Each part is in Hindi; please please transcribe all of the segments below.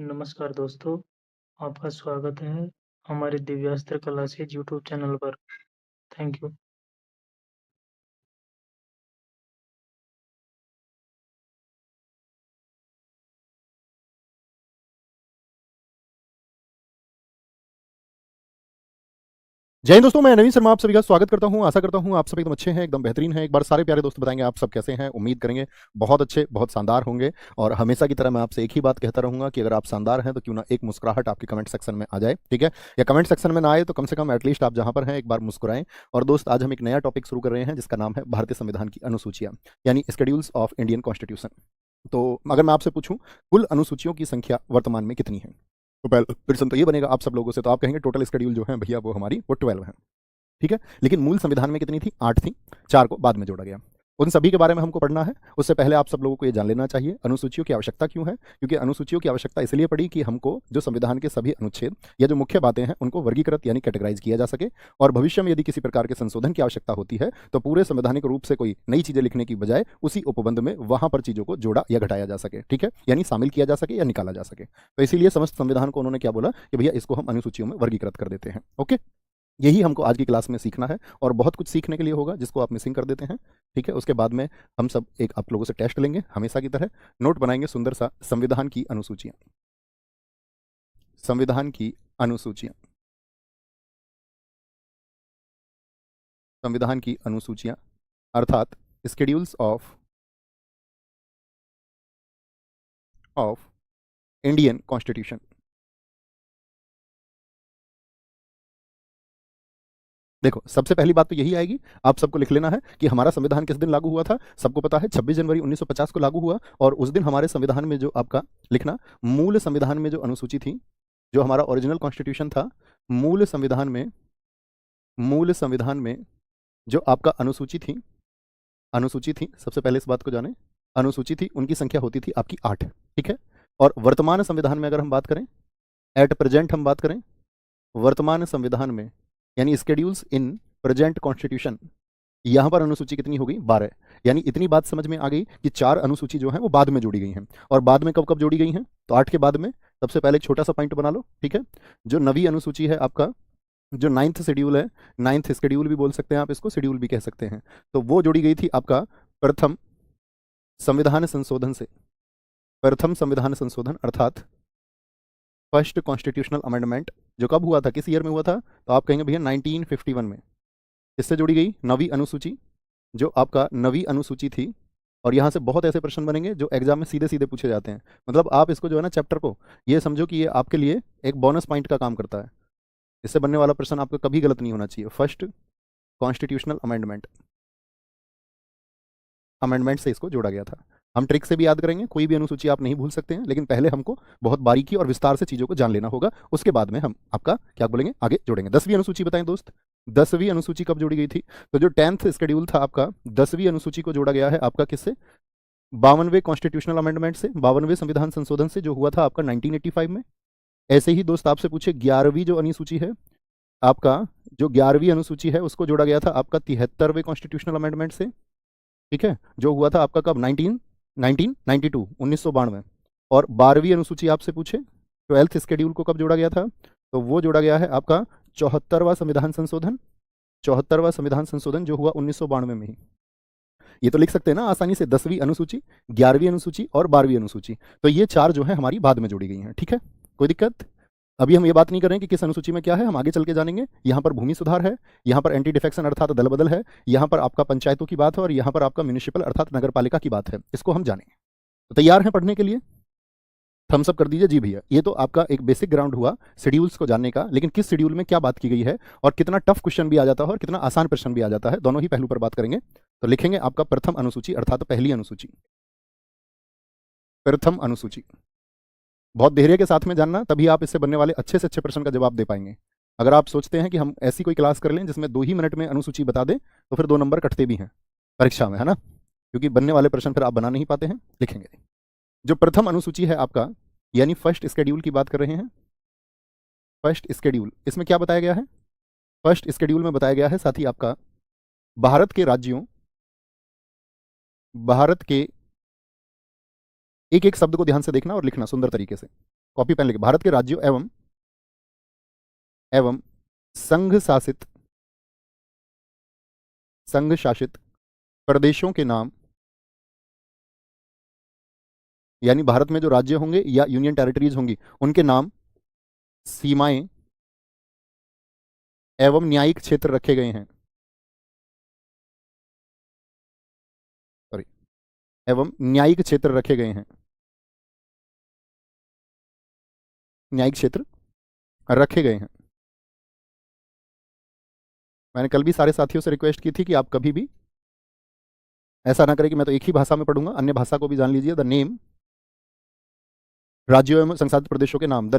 नमस्कार दोस्तों, आपका स्वागत है हमारे दिव्यास्त्र क्लासेज यूट्यूब चैनल पर। Thank you. जय हिंद दोस्तों, मैं नवीन शर्मा आप सभी का स्वागत करता हूं। आशा करता हूं आप सभी एकदम अच्छे हैं, एकदम बेहतरीन हैं। एक बार सारे प्यारे दोस्त बताएंगे आप सब कैसे हैं। उम्मीद करेंगे बहुत अच्छे, बहुत शानदार होंगे। और हमेशा की तरह मैं आपसे एक ही बात कहता रहूंगा कि अगर आप शानदार हैं तो क्यों ना एक मुस्कुराहट आपके कमेंट सेक्शन में आ जाए, ठीक है। या कमेंट सेक्शन में ना आए तो कम से कम एटलीस्ट आप जहां पर हैं एक बार मुस्कुराएं। और दोस्त, आज हम एक नया टॉपिक शुरू कर रहे हैं जिसका नाम है भारतीय संविधान की अनुसूचियां, यानी स्केड्यूल्स ऑफ इंडियन कॉन्स्टिट्यूशन। तो अगर मैं आपसे पूछूं कुल अनुसूचियों की संख्या वर्तमान में कितनी है, तो पहले प्रश्न तो ये बनेगा आप सब लोगों से, तो आप कहेंगे टोटल स्केड्यूल जो है भैया वो हमारी वो 12 है, ठीक है। लेकिन मूल संविधान में कितनी थी? 8 थी, 4 को बाद में जोड़ा गया। उन सभी के बारे में हमको पढ़ना है। उससे पहले आप सब लोगों को ये जान लेना चाहिए अनुसूचियों की आवश्यकता क्यों है। क्योंकि अनुसूचियों की आवश्यकता इसलिए पड़ी कि हमको जो संविधान के सभी अनुच्छेद या जो मुख्य बातें हैं उनको वर्गीकृत यानी कैटेगराइज किया जा सके। और भविष्य में यदि किसी प्रकार के संशोधन की आवश्यकता होती है तो पूरे संवैधानिक रूप से कोई नई चीजें लिखने की बजाय उसी उपबंध में वहां पर चीजों को जोड़ा या घटाया जा सके, ठीक है, यानी शामिल किया जा सके या निकाला जा सके। तो इसीलिए समस्त संविधान को उन्होंने क्या बोला कि भैया इसको हम अनुसूचियों में वर्गीकृत कर देते हैं। ओके, यही हमको आज की क्लास में सीखना है और बहुत कुछ सीखने के लिए होगा जिसको आप मिसिंग कर देते हैं, ठीक है। उसके बाद में हम सब एक आप लोगों से टेस्ट लेंगे हमेशा की तरह, नोट बनाएंगे सुंदर सा संविधान की अनुसूचियां, संविधान की अनुसूचियां, संविधान की अनुसूचियां अर्थात स्केड्यूल्स ऑफ इंडियन कॉन्स्टिट्यूशन। देखो, सबसे पहली बात तो यही आएगी, आप सबको लिख लेना है कि हमारा संविधान किस दिन लागू हुआ था। सबको पता है 26 जनवरी 1950 को लागू हुआ। और उस दिन हमारे संविधान में जो आपका लिखना, मूल संविधान में जो अनुसूची थी, जो हमारा ओरिजिनल कॉन्स्टिट्यूशन था, मूल संविधान में, मूल संविधान में जो आपका अनुसूची थी, अनुसूची थी, सबसे पहले इस बात को जाने, अनुसूची थी उनकी संख्या होती थी आपकी 8, ठीक है। और वर्तमान संविधान में अगर हम बात करें, एट प्रेजेंट हम बात करें, वर्तमान संविधान में यानी स्केड्यूल्स इन प्रेजेंट कॉन्स्टिट्यूशन, यहां पर अनुसूची कितनी हो गई? 12। यानी इतनी बात समझ में आ गई कि 4 अनुसूची जो है वो बाद में जोड़ी गई हैं। और बाद में कब कब जोड़ी गई हैं? तो 8 के बाद में सबसे पहले एक छोटा सा पॉइंट बना लो, ठीक है। जो नवी अनुसूची है आपका, जो 9th शेड्यूल है, 9th शेड्यूल भी बोल सकते हैं आप इसको, शेड्यूल भी कह सकते हैं, तो वो जोड़ी गई थी आपका प्रथम संविधान संशोधन से। प्रथम संविधान संशोधन अर्थात फर्स्ट कॉन्स्टिट्यूशनल अमेंडमेंट, जो कब हुआ था, किस ईयर में हुआ था? तो आप कहेंगे भैया 1951 में। इससे जुड़ी गई नवी अनुसूची, जो आपका नवी अनुसूची थी। और यहाँ से बहुत ऐसे प्रश्न बनेंगे जो एग्जाम में सीधे सीधे पूछे जाते हैं। मतलब आप इसको जो है ना, चैप्टर को ये समझो कि ये आपके लिए एक बोनस पॉइंट का काम करता है। इससे बनने वाला प्रश्न आपका कभी गलत नहीं होना चाहिए। फर्स्ट कॉन्स्टिट्यूशनल अमेंडमेंट, अमेंडमेंट से इसको जोड़ा गया था। हम ट्रिक से भी याद करेंगे, कोई भी अनुसूची आप नहीं भूल सकते हैं, लेकिन पहले हमको बहुत बारीकी और विस्तार से चीज़ों को जान लेना होगा। उसके बाद में हम आपका क्या बोलेंगे, आगे जोड़ेंगे। 10वीं अनुसूची बताएं दोस्त, 10वीं अनुसूची कब जोड़ी गई थी? तो जो 10th शेड्यूल था आपका, 10वीं अनुसूची को जोड़ा गया है आपका किससे? 52वें कॉन्स्टिट्यूशनल अमेंडमेंट से, 52वें संविधान संशोधन से, जो हुआ था आपका 1985 में। ऐसे ही दोस्त आपसे पूछे 11वीं जो अनुसूची है आपका, जो 11वीं अनुसूची है उसको जोड़ा गया था आपका 73वें कॉन्स्टिट्यूशनल अमेंडमेंट से, ठीक है, जो हुआ था आपका कब? 1992, 1992। और 12वीं अनुसूची आपसे पूछे 12th शेड्यूल को कब जोड़ा गया था? तो वो जोड़ा गया है आपका 74वां संविधान संशोधन, 74वां संविधान संशोधन जो हुआ 1992 में ही। ये तो लिख सकते हैं ना आसानी से, 10वीं अनुसूची, 11वीं अनुसूची और 12वीं अनुसूची। तो ये 4 जो है हमारी बाद में जोड़ी गई हैं, ठीक है, कोई दिक्कत? अभी हम ये बात नहीं कर रहे हैं कि किस अनुसूची में क्या है, हम आगे चल के जानेंगे। यहाँ पर भूमि सुधार है, यहाँ पर एंटी डिफेक्शन अर्थात दल बदल है, यहाँ पर आपका पंचायतों की बात है, और यहाँ पर आपका म्यूनिसिपल अर्थात नगर पालिका की बात है। इसको हम जानेंगे। तो तैयार हैं पढ़ने के लिए? थम्स अप कर दीजिए जी भैया। ये तो आपका एक बेसिक ग्राउंड हुआ शेड्यूल्स को जानने का, लेकिन किस शेड्यूल में क्या बात की गई है और कितना टफ क्वेश्चन भी आ जाता है और कितना आसान प्रश्न भी आ जाता है, दोनों ही पहलू पर बात करेंगे। तो लिखेंगे आपका प्रथम अनुसूची अर्थात पहली अनुसूची, प्रथम अनुसूची। बहुत धैर्य के साथ में जानना, तभी आप इससे बनने वाले अच्छे से अच्छे प्रश्न का जवाब दे पाएंगे। अगर आप सोचते हैं कि हम ऐसी कोई क्लास कर लें जिसमें 2 ही मिनट में अनुसूची बता दें, तो फिर 2 नंबर कटते भी हैं परीक्षा में, है ना, क्योंकि बनने वाले प्रश्न फिर आप बना नहीं पाते हैं। लिखेंगे जो प्रथम अनुसूची है आपका, यानी फर्स्ट स्केड्यूल की बात कर रहे हैं। फर्स्ट स्केड्यूल, इसमें क्या बताया गया है? फर्स्ट स्केड्यूल में बताया गया है साथी आपका भारत के राज्यों, भारत के, एक एक शब्द को ध्यान से देखना और लिखना सुंदर तरीके से। कॉपी पेन लेके, भारत के राज्यों एवं संघ शासित प्रदेशों के नाम, यानी भारत में जो राज्य होंगे या यूनियन टेरिटरीज होंगी उनके नाम, सीमाएं एवं न्यायिक क्षेत्र रखे गए हैं, सॉरी, एवं न्यायिक क्षेत्र रखे गए हैं, न्यायिक क्षेत्र रखे गए हैं। मैंने कल भी सारे साथियों से रिक्वेस्ट की थी कि आप कभी भी ऐसा ना करें कि मैं तो एक ही भाषा में पढ़ूंगा, अन्य भाषा को भी जान लीजिए। द नेम, राज्यों एवं संसाधित प्रदेशों के नाम, द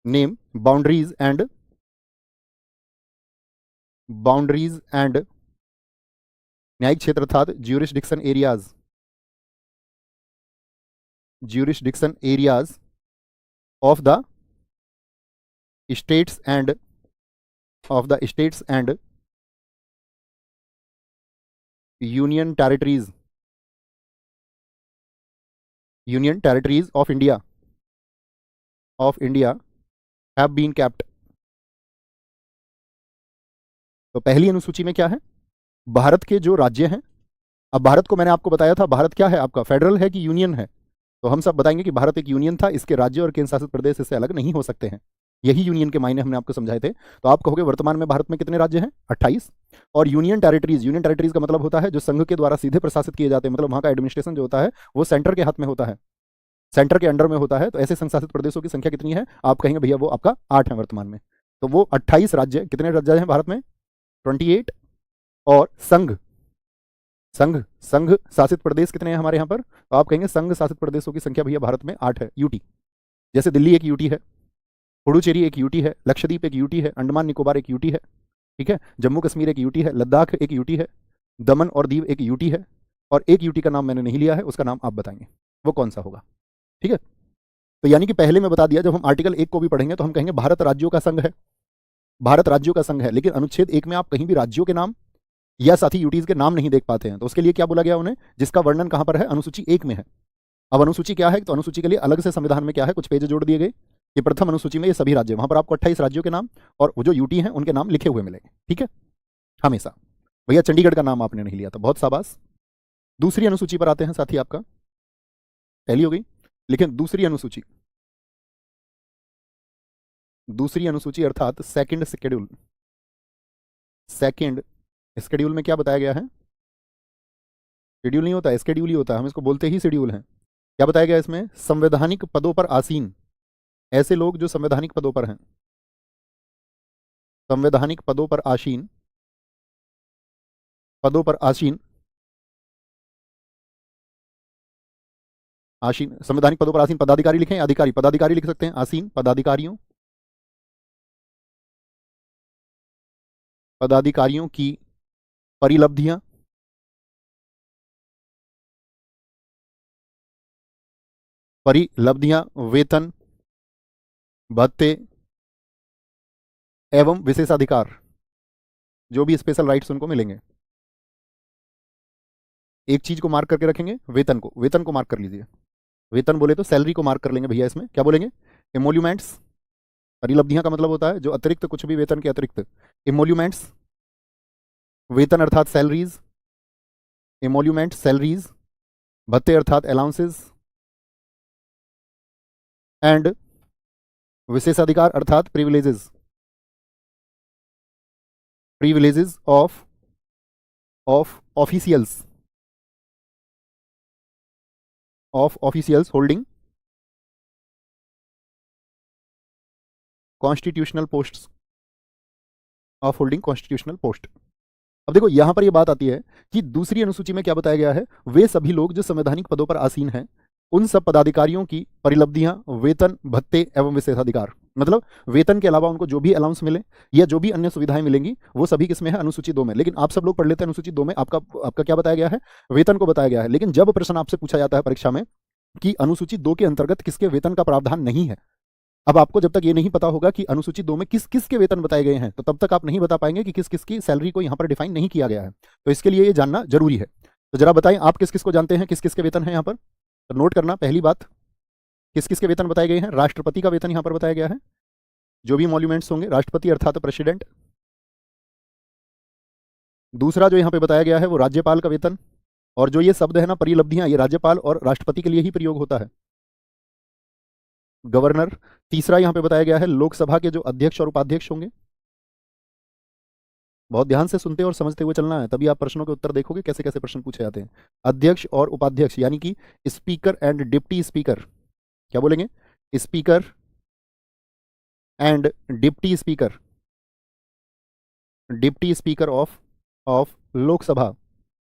नेम बाउंड्रीज एंड न्यायिक क्षेत्र अर्थात jurisdiction areas of the states and union territories of India have been kept. तो पहली अनुसूची में क्या है, भारत के जो राज्य हैं। अब भारत को मैंने आपको बताया था, भारत क्या है आपका, फेडरल है कि यूनियन है, तो हम सब बताएंगे कि भारत एक यूनियन था, इसके राज्य और केंद्र शासित प्रदेश इससे अलग नहीं हो सकते हैं। यही यूनियन के मायने हमने आपको समझाए थे। तो आप कहोगे वर्तमान में भारत में कितने राज्य हैं, 28, और यूनियन टेरिटरीज का मतलब होता है जो संघ के द्वारा सीधे प्रशासित किए जाते हैं, मतलब वहां का एडमिनिस्ट्रेशन जो होता है वो सेंटर के हाथ में होता है, सेंटर के अंडर में होता है। तो ऐसे संघ शासित प्रदेशों की संख्या कितनी है, आप कहेंगे भैया वो आपका 8 है वर्तमान में। तो वो 28 राज्य, कितने राज्य हैं भारत में, 28, और संघ शासित प्रदेश कितने हैं हमारे यहाँ पर, तो आप कहेंगे संघ शासित प्रदेशों की संख्या भैया भारत में 8 है। यूटी, जैसे दिल्ली एक यूटी है, पुडुचेरी एक यूटी है, लक्षद्वीप एक यूटी है, अंडमान निकोबार एक यूटी है, ठीक है, जम्मू कश्मीर एक यूटी है, लद्दाख एक यूटी है, दमन और दीव एक यूटी है, और एक यूटी का नाम मैंने नहीं लिया है, उसका नाम आप बताएंगे वो कौन सा होगा, ठीक है। तो यानी कि पहले मैं बता दिया, जब हम आर्टिकल 1 को भी पढ़ेंगे तो हम कहेंगे भारत राज्यों का संघ है, भारत राज्यों का संघ है, लेकिन अनुच्छेद 1 में आप कहीं भी राज्यों के नाम या साथ ही यूटीज के नाम नहीं देख पाते हैं। तो उसके लिए क्या बोला गया उन्हें, जिसका वर्णन कहां पर है, अनुसूची 1 में है। अब अनुसूची क्या है, तो अनुसूची के लिए अलग से संविधान में क्या है, कुछ पेज जोड़ दिए गए कि प्रथम अनुसूची में ये सभी राज्य, वहां पर आपको 28 राज्यों के नाम और वो जो यूटी हैं उनके नाम लिखे हुए मिलेंगे, ठीक है, हमेशा। भैया चंडीगढ़ का नाम आपने नहीं लिया था, बहुत शाबाश। दूसरी अनुसूची पर आते हैं साथी, आपका पहली हो गई, लेकिन दूसरी अनुसूची अर्थात सेकंड शेड्यूल में क्या बताया गया है, शेड्यूल नहीं होता, स्केड्यूल ही होता है, हम इसको बोलते ही शेड्यूल हैं। क्या बताया गया इसमें, संवैधानिक पदों पर आसीन, ऐसे लोग जो संवैधानिक पदों पर हैं, संवैधानिक पदों पर आसीन संवैधानिक पदों पर आसीन पदाधिकारी लिखें, अधिकारी, पदाधिकारी लिख सकते हैं, आसीन पदाधिकारियों की परिलब्धियां, वेतन, भत्ते एवं विशेषाधिकार, जो भी स्पेशल राइट्स उनको मिलेंगे। एक चीज को मार्क करके रखेंगे, वेतन को मार्क कर लीजिए। वेतन बोले तो सैलरी को मार्क कर लेंगे भैया, इसमें क्या बोलेंगे, एमोल्यूमेंट्स, परिलब्धियां का मतलब होता है जो अतिरिक्त कुछ भी वेतन के अतिरिक्त, एमोल्यूमेंट्स, वेतन अर्थात सैलरीज, एमोल्यूमेंट सैलरीज, भत्ते अर्थात अलाउंसेस, एंड विशेषाधिकार अर्थात privileges of officials holding constitutional post. अब देखो यहां पर ये बात आती है कि दूसरी अनुसूची में क्या बताया गया है, वे सभी लोग जो संवैधानिक पदों पर आसीन हैं उन सब पदाधिकारियों की परिलब्धियां, वेतन, भत्ते एवं विशेषाधिकार, मतलब वेतन के अलावा उनको जो भी अलाउंस मिले या जो भी अन्य सुविधाएं मिलेंगी वो सभी किसमें है, अनुसूची 2 में। लेकिन आप सब लोग पढ़ लेते हैं अनुसूची 2 में आपका क्या बताया गया है, वेतन को बताया गया है। लेकिन जब प्रश्न आपसे पूछा जाता है परीक्षा में कि अनुसूची 2 के अंतर्गत किसके वेतन का प्रावधान नहीं है, अब आपको जब तक ये नहीं पता होगा कि अनुसूची 2 में किस किस के वेतन बताए गए हैं तो तब तक आप नहीं बता पाएंगे कि किस किस की सैलरी को यहाँ पर डिफाइन नहीं किया गया है। तो इसके लिए ये जानना जरूरी है। तो जरा बताएं आप किस किस को जानते हैं, किस किस के वेतन है यहाँ पर, तो नोट करना। पहली बात, किस किस के वेतन बताए गए हैं? राष्ट्रपति का वेतन यहां पर बताया गया है, जो भी मॉन्यूमेंट्स होंगे, राष्ट्रपति अर्थात प्रेसिडेंट। दूसरा जो यहां पे बताया गया है वो राज्यपाल का वेतन, और जो ये शब्द है ना परिलब्धियां, ये राज्यपाल और राष्ट्रपति के लिए ही प्रयोग होता है, गवर्नर। तीसरा यहां पे बताया गया है लोकसभा के जो अध्यक्ष और उपाध्यक्ष होंगे। बहुत ध्यान से सुनते और समझते हुए चलना है, तभी आप प्रश्नों के उत्तर देखोगे कैसे कैसे प्रश्न पूछे जाते हैं। अध्यक्ष और उपाध्यक्ष यानी कि स्पीकर एंड डिप्टी स्पीकर, क्या बोलेंगे? Speaker and deputy speaker, deputy speaker of Lok Sabha,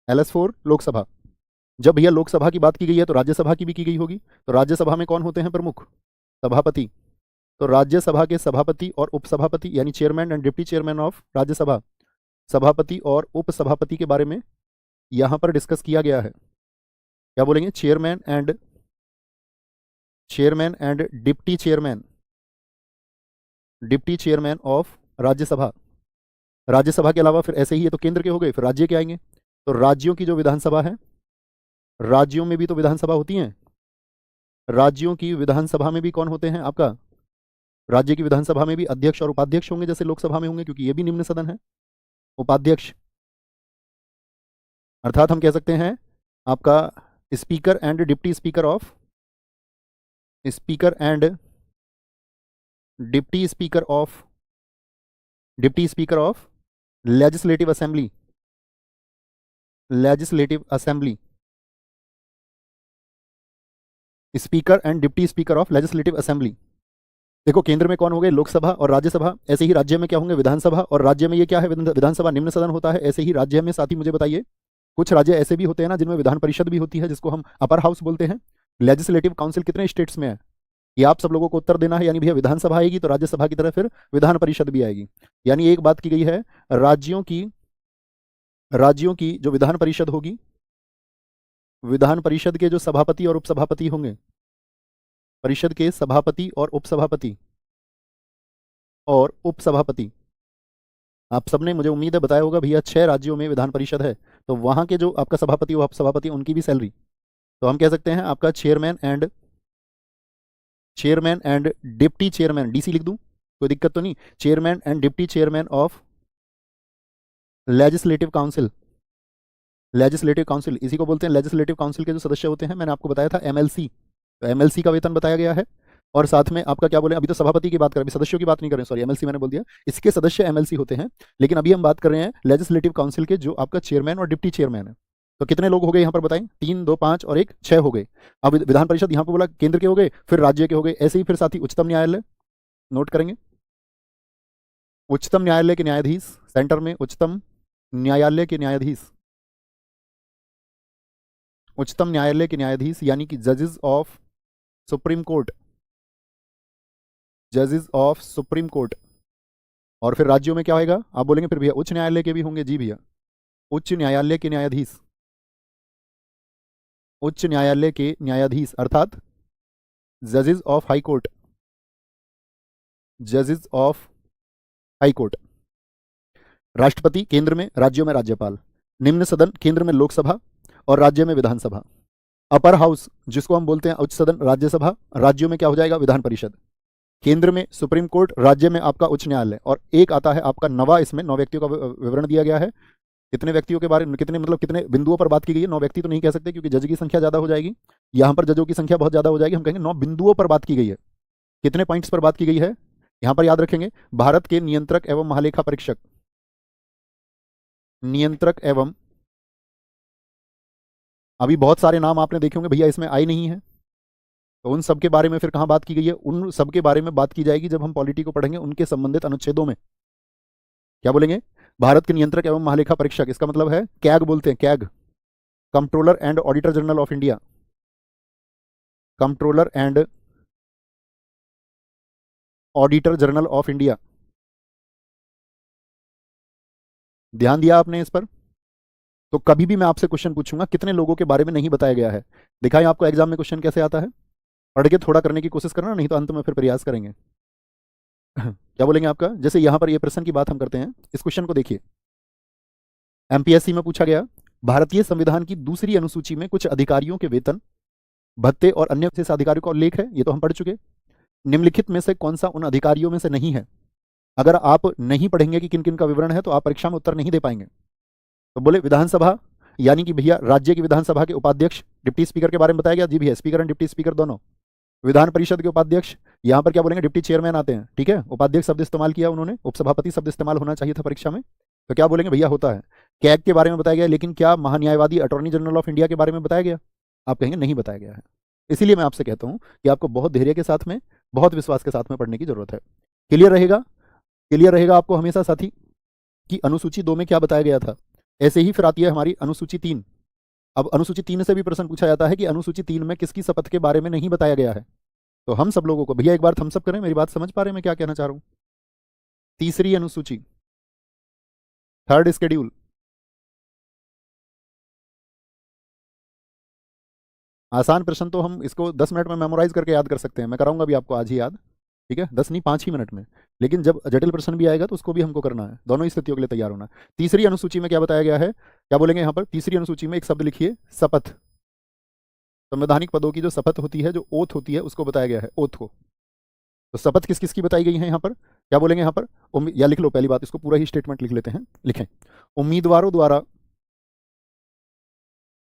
LS4 Lok Sabha. जब भैया लोकसभा की बात की गई है तो राज्यसभा की भी की गई होगी, तो राज्यसभा में कौन होते हैं प्रमुख? सभापति। तो राज्यसभा के सभापति और उपसभापति यानी chairman and deputy chairman of Rajya Sabha, सभापति और उपसभापति के बारे में यहां पर डिस्कस किया गया है। क्या बोलेंगे? Chairman and deputy chairman of Rajya Sabha. Rajya Sabha के अलावा फिर ऐसे ही, ये तो केंद्र के हो गए, फिर राज्य के आएंगे। तो राज्यों की जो विधानसभा है, राज्यों में भी तो विधानसभा होती है, राज्यों की विधानसभा में भी कौन होते हैं? आपका राज्य की विधानसभा में भी अध्यक्ष और उपाध्यक्ष होंगे, जैसे लोकसभा में होंगे, क्योंकि ये भी निम्न सदन है। उपाध्यक्ष अर्थात हम कह सकते हैं आपका speaker and deputy speaker of, deputy speaker of legislative assembly, speaker and deputy speaker of legislative assembly. देखो केंद्र में कौन हो गए? लोकसभा और राज्यसभा। ऐसे ही राज्य में क्या होंगे? विधानसभा। और राज्य में ये क्या है? विधानसभा निम्न सदन होता है। ऐसे ही राज्य में, साथ ही मुझे बताइए, कुछ राज्य ऐसे भी होते हैं ना जिनमें विधान परिषद भी होती है, जिसको हम अपर हाउस बोलते हैं। लेजिस्लेटिव काउंसिल कितने स्टेट्स में है? ये आप सब लोगों को उत्तर देना है। यानी भैया विधानसभा आएगी तो राज्यसभा की तरह फिर विधान परिषद भी आएगी। यानी एक बात की गई है, राज्यों की जो विधान परिषद होगी, विधान परिषद के जो सभापति और उपसभापति होंगे, परिषद के सभापति और उपसभापति, आप सबने मुझे उम्मीद है बताया होगा भैया 6 राज्यों में विधान परिषद है, तो वहां के जो आपका सभापति और उपसभापति, उनकी भी सैलरी, तो हम कह सकते हैं आपका chairman and deputy chairman, DC लिख दूं, कोई दिक्कत तो नहीं? Chairman and deputy chairman of legislative council, इसी को बोलते हैं लेजिस्लेटिव काउंसिल के जो सदस्य होते हैं, मैंने आपको बताया था MLC, तो MLC का वेतन बताया गया है। और साथ में आपका क्या बोले, अभी तो सभापति की बात करें, अभी सदस्यों की बात नहीं करें, सॉरी MLC मैंने बोल दिया, इसके सदस्य MLC होते हैं। लेकिन अभी हम बात कर रहे हैं लेजिस्लेटिव काउंसिल के जो आपका चेयरमैन और डिप्टी चेयरमैन है। तो कितने लोग हो गए यहाँ पर बताएं? 3, 2, 5 और 1, 6 हो गए। अब विधान परिषद यहाँ पर बोला केंद्र के हो गए, फिर राज्य के हो गए, ऐसे ही फिर साथ ही उच्चतम न्यायालय, नोट करेंगे, उच्चतम न्यायालय के न्यायाधीश, सेंटर में उच्चतम न्यायालय के न्यायाधीश, यानी कि जजेस ऑफ सुप्रीम कोर्ट, और फिर राज्यों में क्या होगा? आप बोलेंगे फिर भैया उच्च न्यायालय के भी होंगे। जी भैया, उच्च न्यायालय के न्यायाधीश, अर्थात जजेस ऑफ हाई कोर्ट। राष्ट्रपति केंद्र में, राज्यों में राज्यपाल, निम्न सदन केंद्र में लोकसभा और राज्य में विधानसभा, अपर हाउस जिसको हम बोलते हैं उच्च सदन राज्यसभा, राज्यों में क्या हो जाएगा? विधान परिषद, केंद्र में सुप्रीम कोर्ट, राज्य में आपका उच्च न्यायालय। और एक आता है आपका नवा, इसमें 9 व्यक्तियों का विवरण दिया गया है। कितने व्यक्तियों के बारे में, कितने बिंदुओं पर बात की गई है? 9 व्यक्ति तो नहीं कह सकते क्योंकि जज की संख्या ज्यादा हो जाएगी, यहां पर जजों की संख्या बहुत ज्यादा हो जाएगी। हम कहेंगे 9 बिंदुओं पर बात की गई है। कितने पॉइंट्स पर बात की गई है यहां पर? याद रखेंगे, भारत के नियंत्रक एवं महालेखा परीक्षक, अभी बहुत सारे नाम आपने देखे होंगे भैया इसमें आए नहीं है, तो उन सब के बारे में फिर कहां बात की गई है? उन सब के बारे में बात की जाएगी जब हम पॉलिटी को पढ़ेंगे, उनके संबंधित अनुच्छेदों में। क्या बोलेंगे? भारत के नियंत्रक एवं महालेखा परीक्षक, इसका मतलब है कैग बोलते हैं, CAG, controller and auditor general of India, controller and auditor general of India. ध्यान दिया आपने इस पर? तो कभी भी मैं आपसे क्वेश्चन पूछूंगा कितने लोगों के बारे में नहीं बताया गया है, दिखाएं आपको एग्जाम में क्वेश्चन कैसे आता है, पढ़ के थोड़ा करने की कोशिश करना, नहीं तो अंत में फिर प्रयास करेंगे। क्या बोलेंगे आपका? जैसे यहां पर ये प्रश्न की बात हम करते हैं, इस क्वेश्चन को देखिए, MPSC में पूछा गया, भारतीय संविधान की दूसरी अनुसूची में कुछ अधिकारियों के वेतन भत्ते और अन्य विशेष अधिकारियों का उल्लेख है, ये तो हम पढ़ चुके। निम्नलिखित में से कौन सा उन अधिकारियों में से नहीं है? अगर आप नहीं पढ़ेंगे कि किन किन का विवरण है तो आप परीक्षा में उत्तर नहीं दे पाएंगे। तो बोले विधानसभा, यानी कि भैया राज्य की विधानसभा के उपाध्यक्ष, डिप्टी स्पीकर के बारे में बताया गया। जी भैया, स्पीकर एंड डिप्टी स्पीकर दोनों। विधान परिषद के उपाध्यक्ष, यहाँ पर क्या बोलेंगे, डिप्टी चेयरमैन आते हैं, ठीक है। उपाध्यक्ष शब्द इस्तेमाल किया उन्होंने, उपसभापति शब्द इस्तेमाल होना चाहिए था परीक्षा में, तो क्या बोलेंगे भैया, होता है। कैग के बारे में बताया गया, लेकिन क्या महान्यायवादी अटॉर्नी जनरल ऑफ इंडिया के बारे में बताया गया? आप कहेंगे नहीं बताया गया है। इसीलिए मैं आपसे कहता हूँ कि आपको बहुत धैर्य के साथ में, बहुत विश्वास के साथ में पढ़ने की जरूरत है। क्लियर रहेगा? क्लियर रहेगा आपको हमेशा साथी कि अनुसूची 2 में क्या बताया गया था। ऐसे ही फिर आती है हमारी अनुसूची 3। अब अनुसूची 3 से भी प्रश्न पूछा जाता है कि अनुसूची 3 में किसकी शपथ के बारे में नहीं बताया गया है। तो हम सब लोगों को, भैया एक बार थम्स अप करें, मेरी बात समझ पा रहे हैं मैं क्या कहना चाह रहा हूं? तीसरी अनुसूची, थर्ड शेड्यूल, आसान प्रश्न तो हम इसको 10 मिनट में मेमोराइज करके याद कर सकते हैं। मैं कराऊंगा भी आपको आज ही याद, ठीक है, 10 नहीं 5 ही मिनट में। लेकिन जब जटिल प्रश्न भी आएगा तो उसको भी हमको करना है, दोनों स्थितियों के लिए तैयार होना। तीसरी अनुसूची में क्या बताया गया है, क्या बोलेंगे यहाँ पर? तीसरी अनुसूची में एक शब्द लिखिए, शपथ। संवैधानिक पदों की जो शपथ होती है, जो ओथ होती है, उसको बताया गया है, ओथ को। तो शपथ किस किस की बताई गई है यहाँ पर? क्या बोलेंगे यहाँ पर? या लिख लो, पहली बात इसको पूरा ही स्टेटमेंट लिख लेते हैं, लिखें। उम्मीदवारों द्वारा,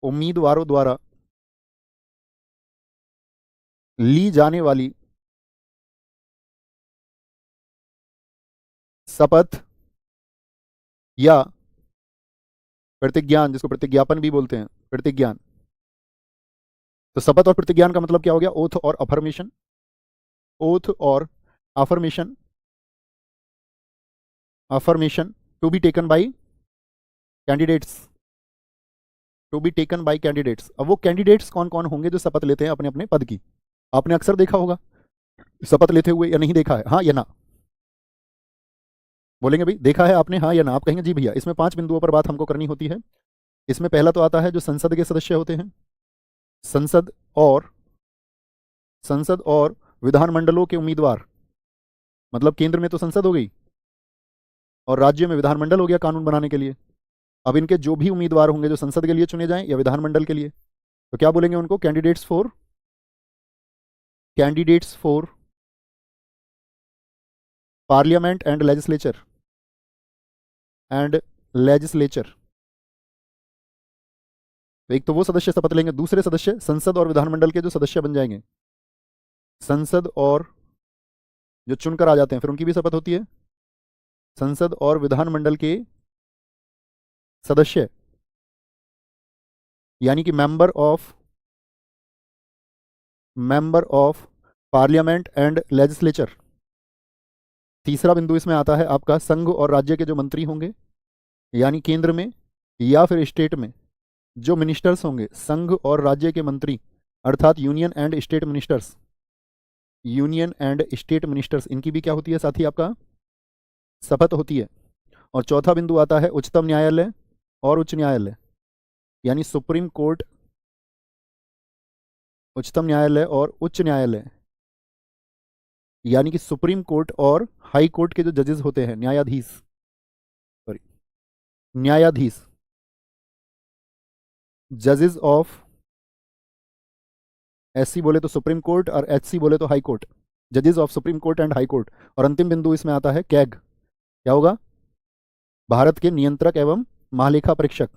उम्मीदवारों द्वारा ली जाने वाली शपथ या प्रतिज्ञान, जिसको प्रतिज्ञापन भी बोलते हैं, प्रतिज्ञान। तो शपथ और प्रतिज्ञान का मतलब क्या हो गया? ओथ और अफर्मेशन, ओथ और affirmation, affirmation to be taken by candidates, to be taken by candidates. अब वो कैंडिडेट्स कौन कौन होंगे जो शपथ लेते हैं अपने अपने पद की? आपने अक्सर देखा होगा शपथ लेते हुए, या नहीं देखा है? हाँ या ना बोलेंगे भाई, देखा है आपने, हाँ या ना? आप कहेंगे जी भैया। इसमें 5 बिंदुओं पर बात हमको करनी होती है। इसमें पहला तो आता है जो संसद के सदस्य होते हैं, संसद और विधानमंडलों के उम्मीदवार। मतलब केंद्र में तो संसद हो गई और राज्य में विधानमंडल हो गया कानून बनाने के लिए। अब इनके जो भी उम्मीदवार होंगे जो संसद के लिए चुने जाएं या विधानमंडल के लिए, तो क्या बोलेंगे उनको? Candidates for parliament and legislature. तो एक तो वो सदस्य शपथ लेंगे, दूसरे सदस्य संसद और विधानमंडल के जो सदस्य बन जाएंगे, संसद और जो चुनकर आ जाते हैं फिर उनकी भी शपथ होती है, संसद और विधानमंडल के सदस्य, यानी कि member of parliament and legislature. तीसरा बिंदु इसमें आता है आपका संघ और राज्य के जो मंत्री होंगे, यानी केंद्र में या फिर स्टेट में जो मिनिस्टर्स होंगे, संघ और राज्य के मंत्री, अर्थात यूनियन एंड स्टेट मिनिस्टर्स, इनकी भी क्या होती है साथी? आपका शपथ होती है। और चौथा बिंदु आता है उच्चतम न्यायालय और उच्च न्यायालय, यानी सुप्रीम कोर्ट, उच्चतम न्यायालय और उच्च न्यायालय, यानी कि सुप्रीम कोर्ट और हाई कोर्ट के जो जजेस होते हैं, न्यायाधीश, जजेस ऑफ, एससी बोले तो सुप्रीम कोर्ट और एचसी बोले तो हाई कोर्ट, जजेस of supreme court and high court. और अंतिम बिंदु इसमें आता है कैग। क्या होगा? भारत के नियंत्रक एवं महालेखा परीक्षक,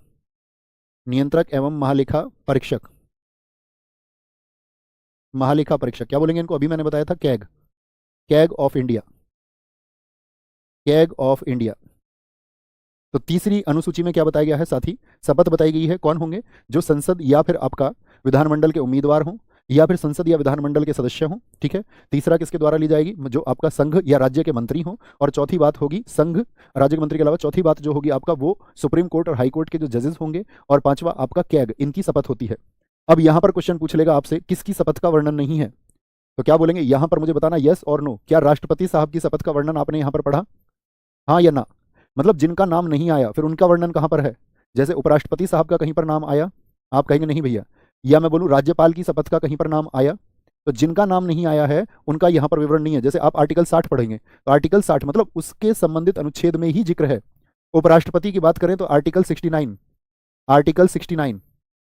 क्या बोलेंगे इनको? अभी मैंने बताया था कैग ऑफ इंडिया। तो तीसरी अनुसूची में क्या बताया गया है साथी? शपथ बताई गई है, कौन होंगे? जो संसद या फिर आपका विधानमंडल के उम्मीदवार हों या फिर संसद या विधानमंडल के सदस्य हों, ठीक है। तीसरा किसके द्वारा ली जाएगी? जो आपका संघ या राज्य के मंत्री हों। और चौथी बात होगी, संघ राज्य के मंत्री के अलावा चौथी बात जो होगी आपका, वो सुप्रीम कोर्ट और हाई कोर्ट के जो जजेस होंगे। और पांचवा आपका कैग, इनकी शपथ होती है। अब यहां पर क्वेश्चन पूछ लेगा आपसे, किसकी शपथ का वर्णन नहीं है? तो क्या बोलेंगे यहां पर? मुझे बताना यस और नो, क्या राष्ट्रपति साहब की शपथ का वर्णन आपने यहां पर पढ़ा? हाँ या ना? मतलब जिनका नाम नहीं आया फिर उनका वर्णन कहां पर है? जैसे उपराष्ट्रपति साहब का कहीं पर नाम आया, आप कहेंगे नहीं भैया। या मैं बोलूं राज्यपाल की शपथ का कहीं पर नाम आया, तो जिनका नाम नहीं आया है उनका यहां पर विवरण नहीं है। जैसे आप आर्टिकल 60 पढ़ेंगे तो आर्टिकल 60 मतलब उसके संबंधित अनुच्छेद में ही जिक्र है। उपराष्ट्रपति की बात करें तो आर्टिकल 69,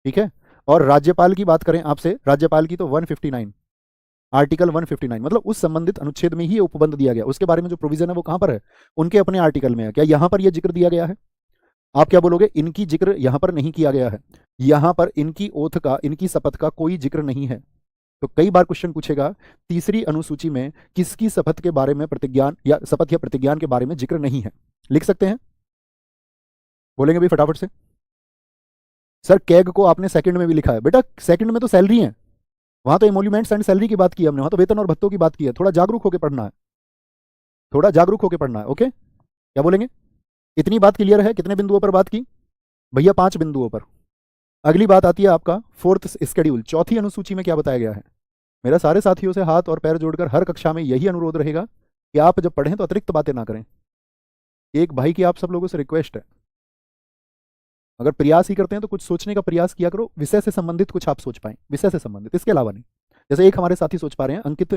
ठीक है। और राज्यपाल की बात करें आपसे, राज्यपाल की तो 159, आर्टिकल 159, मतलब उस संबंधित अनुच्छेद में ही ये उपबंध दिया गया। उसके बारे में जो प्रोविजन है वो कहां पर है? उनके अपने आर्टिकल में है। क्या यहां पर ये जिक्र दिया गया है? आप क्या बोलोगे? इनकी जिक्र यहां पर नहीं किया गया है, यहां पर इनकी ओथ का, इनकी शपथ का कोई जिक्र नहीं है। तो कई बार क्वेश्चन पूछेगा तीसरी अनुसूची में किसकी शपथ के बारे में प्रतिज्ञान या शपथ या प्रतिज्ञान के बारे में जिक्र नहीं है, लिख सकते हैं? बोलेंगे भाई फटाफट से। सर कैग को आपने सेकंड में भी लिखा है। बेटा सेकंड में तो सैलरी है, वहां तो एमोल्यूमेंट्स एंड सैलरी की बात की हमने, वहां तो वेतन और भत्तों की बात की है। थोड़ा जागरूक होकर पढ़ना है, थोड़ा जागरूक होकर पढ़ना है। ओके, क्या बोलेंगे? इतनी बात क्लियर है? कितने बिंदुओं पर बात की भैया? 5 बिंदुओं पर। अगली बात आती है आपका फोर्थ स्केड्यूल, चौथी अनुसूची में क्या बताया गया है? मेरा सारे साथियों से हाथ और पैर जोड़कर हर कक्षा में यही अनुरोध रहेगा कि आप जब पढ़ें तो अतिरिक्त बातें ना करें। एक भाई की आप सब लोगों से रिक्वेस्ट है, अगर प्रयास ही करते हैं तो कुछ सोचने का प्रयास किया करो, विषय से संबंधित कुछ आप सोच पाएं, विषय से संबंधित, इसके अलावा नहीं। जैसे एक हमारे साथी सोच पा रहे हैं अंकित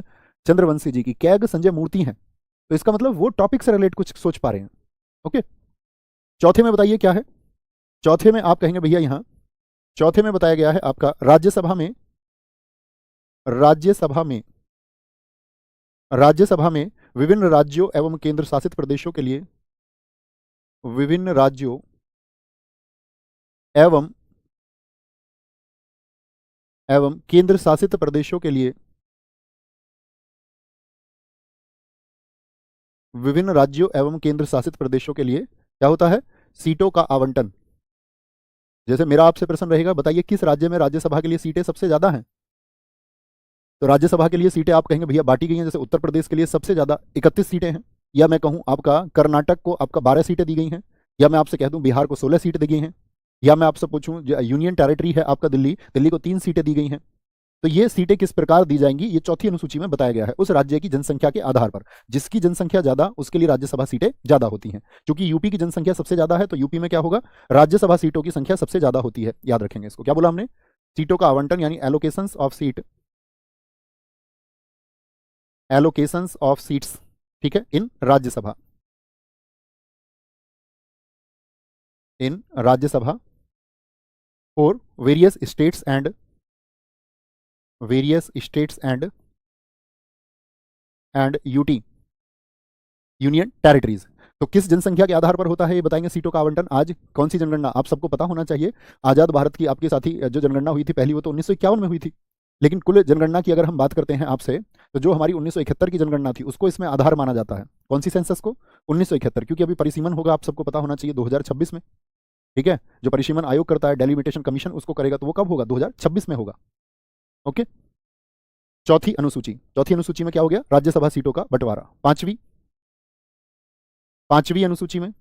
चंद्रवंशी जी की कैग संजय मूर्ति हैं, तो इसका मतलब वो टॉपिक से रिलेट कुछ सोच पा रहे हैं। ओके, चौथे में बताइए क्या है? चौथे में आप कहेंगे भैया यहां चौथे में बताया गया है आपका राज्यसभा में, राज्यसभा में, राज्यसभा में विभिन्न राज्यों एवं केंद्र शासित प्रदेशों के लिए, विभिन्न राज्यों एवं केंद्र शासित प्रदेशों के लिए, विभिन्न राज्यों एवं केंद्र शासित प्रदेशों के लिए क्या होता है? सीटों का आवंटन। जैसे मेरा आपसे प्रश्न रहेगा, बताइए किस राज्य में राज्यसभा के लिए सीटें सबसे ज्यादा हैं? तो राज्यसभा के लिए सीटें आप कहेंगे भैया बांटी गई हैं। जैसे उत्तर प्रदेश के लिए सबसे ज्यादा 31 सीटें हैं, या मैं कहूं आपका कर्नाटक को आपका 12 सीटें दी गई हैं, या मैं आपसे कह दूं बिहार को 16 सीटें दी गई हैं, या मैं आपसे पूछूं यूनियन टेरिटरी है आपका दिल्ली, दिल्ली को 3 सीटें दी गई हैं। तो ये सीटें किस प्रकार दी जाएंगी ये चौथी अनुसूची में बताया गया है, उस राज्य की जनसंख्या के आधार पर। जिसकी जनसंख्या ज्यादा उसके लिए राज्यसभा सीटें ज्यादा होती हैं। क्योंकि यूपी की जनसंख्या सबसे ज्यादा है तो यूपी में क्या होगा? राज्यसभा सीटों की संख्या सबसे ज्यादा होती है। याद रखेंगे इसको। क्या बोला हमने? सीटों का आवंटन यानी allocations of seat, allocations of seats, ठीक है, in Rajya Sabha, in Rajya Sabha for various states and UT, union territories. तो किस जनसंख्या के आधार पर होता है ये बताएंगे सीटों का आवंटन। आज कौन सी जनगणना आप सबको पता होना चाहिए, आजाद भारत की आपके साथी जो जनगणना हुई थी पहली वो तो 1951 में हुई थी, लेकिन कुल जनगणना की अगर हम बात करते हैं आपसे तो जो हमारी 1971 की जनगणना थी उसको इसमें आधार माना जाता है। कौन सी सेंसस को? 1971, क्योंकि अभी परिसीमन होगा आप सबको पता होना चाहिए 2026 में, ठीक है। जो परिसीमन आयोग करता है डेलिमिटेशन कमीशन उसको करेगा तो वो कब होगा? 2026 में होगा। ओके, चौथी अनुसूची में क्या हो गया? राज्यसभा सीटों का बंटवारा। पांचवी अनुसूची में,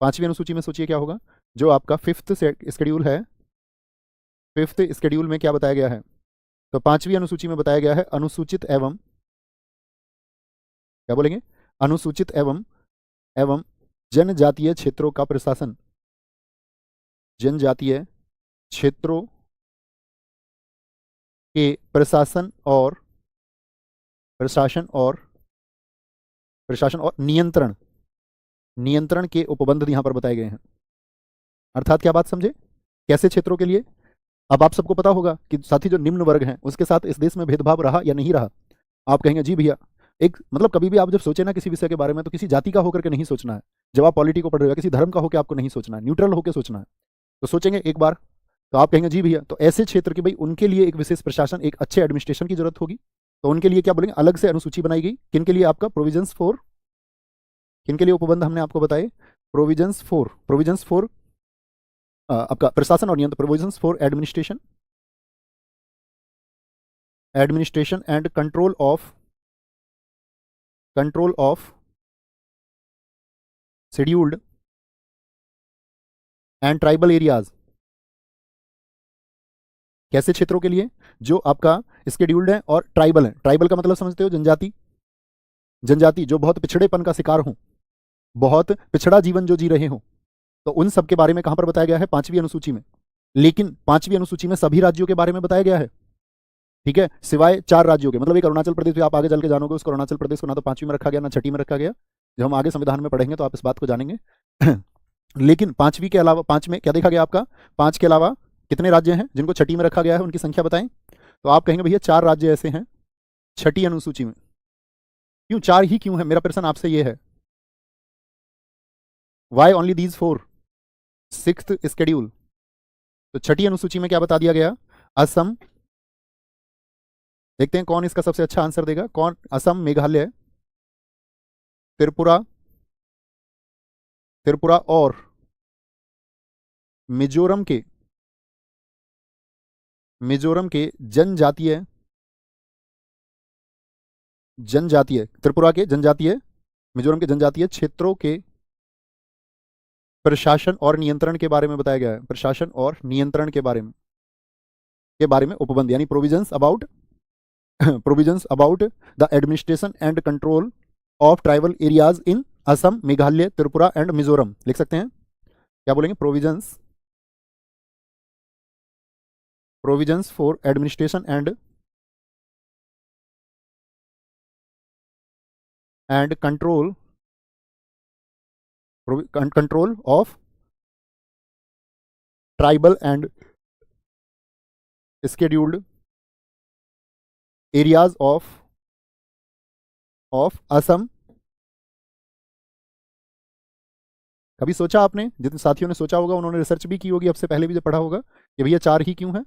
पांचवी अनुसूची में सोचिए क्या होगा? जो आपका फिफ्थ स्केड्यूल है, फिफ्थ स्केड्यूल में क्या बताया गया है? तो पांचवी अनुसूची में बताया गया है अनुसूचित एवं, क्या बोलेंगे? अनुसूचित एवं जनजातीय क्षेत्रों का प्रशासन, जनजातीय क्षेत्रों के प्रशासन और नियंत्रण के उपबंध यहां पर बताए गए हैं। अर्थात क्या बात समझे? कैसे क्षेत्रों के लिए? अब आप सबको पता होगा कि साथी जो निम्न वर्ग हैं उसके साथ इस देश में भेदभाव रहा या नहीं रहा? आप कहेंगे जी भैया। एक मतलब कभी भी आप जब सोचे ना किसी विषय के बारे में तो किसी जाति का होकर के नहीं सोचना है। जब आप पॉलिटी को पढ़ रहे हो किसी धर्म का होकर आपको नहीं सोचना है, न्यूट्रल होकर सोचना है। तो सोचेंगे एक बार तो आप कहेंगे जी भैया, तो ऐसे क्षेत्र के भाई उनके लिए एक विशेष प्रशासन, एक अच्छे एडमिनिस्ट्रेशन की जरूरत होगी। तो उनके लिए क्या बोलेंगे? अलग से अनुसूची बनाई गई। किन के लिए? आपका प्रोविजंस फॉर, किन के लिए उपबंध हमने आपको बताए? प्रोविजंस फॉर आपका प्रशासन और नियंत्रण, provisions for administration and control of scheduled and tribal areas. कैसे क्षेत्रों के लिए? जो आपका स्केड्यूल्ड है और ट्राइबल है। ट्राइबल का मतलब समझते हो? जनजाति जो बहुत पिछड़ेपन का शिकार हो, बहुत पिछड़ा जीवन जो जी रहे हो, तो उन सब के बारे में कहां पर बताया गया है? पांचवी अनुसूची में। लेकिन पांचवी अनुसूची में सभी राज्यों के बारे में बताया गया है, ठीक है, सिवाय 4 राज्यों के। मतलब एक अरुणाचल प्रदेश भी आप आगे चल के जानोगे, उसको अरुणाचल प्रदेश को ना तो 5वीं में रखा गया ना 6ठी में रखा गया। जब हम आगे संविधान में पढ़ेंगे तो आप इस बात को जानेंगे। लेकिन 5वीं के अलावा 5 में क्या देखा गया आपका, 5 के अलावा कितने राज्य हैं जिनको छठी में रखा गया है, उनकी संख्या बताएं। तो आप कहेंगे भैया 4 राज्य ऐसे हैं छठी अनुसूची में। क्यों 4 ही क्यों है, मेरा प्रश्न आपसे ये है, Y only these 4, 6th schedule. तो छठी अनुसूची में क्या बता दिया गया, असम, देखते हैं कौन इसका सबसे अच्छा आंसर देगा, कौन, असम, मेघालय, त्रिपुरा, त्रिपुरा और मिजोरम के, मिजोरम के जनजातीय, जनजातीय, त्रिपुरा के जनजातीय, मिजोरम के जनजातीय क्षेत्रों के प्रशासन और नियंत्रण के बारे में बताया गया है, प्रशासन और नियंत्रण के बारे में उपबंध, यानी provisions about provisions about the administration and control of tribal areas in Assam, Meghalaya, Tripura and Mizoram. लिख सकते हैं, क्या बोलेंगे, provisions, provisions for administration and control of tribal and scheduled areas of Assam. कभी सोचा आपने, जितने साथियों ने सोचा होगा उन्होंने रिसर्च भी की होगी, अब से पहले भी जब पढ़ा होगा कि भैया 4 ही क्यों है,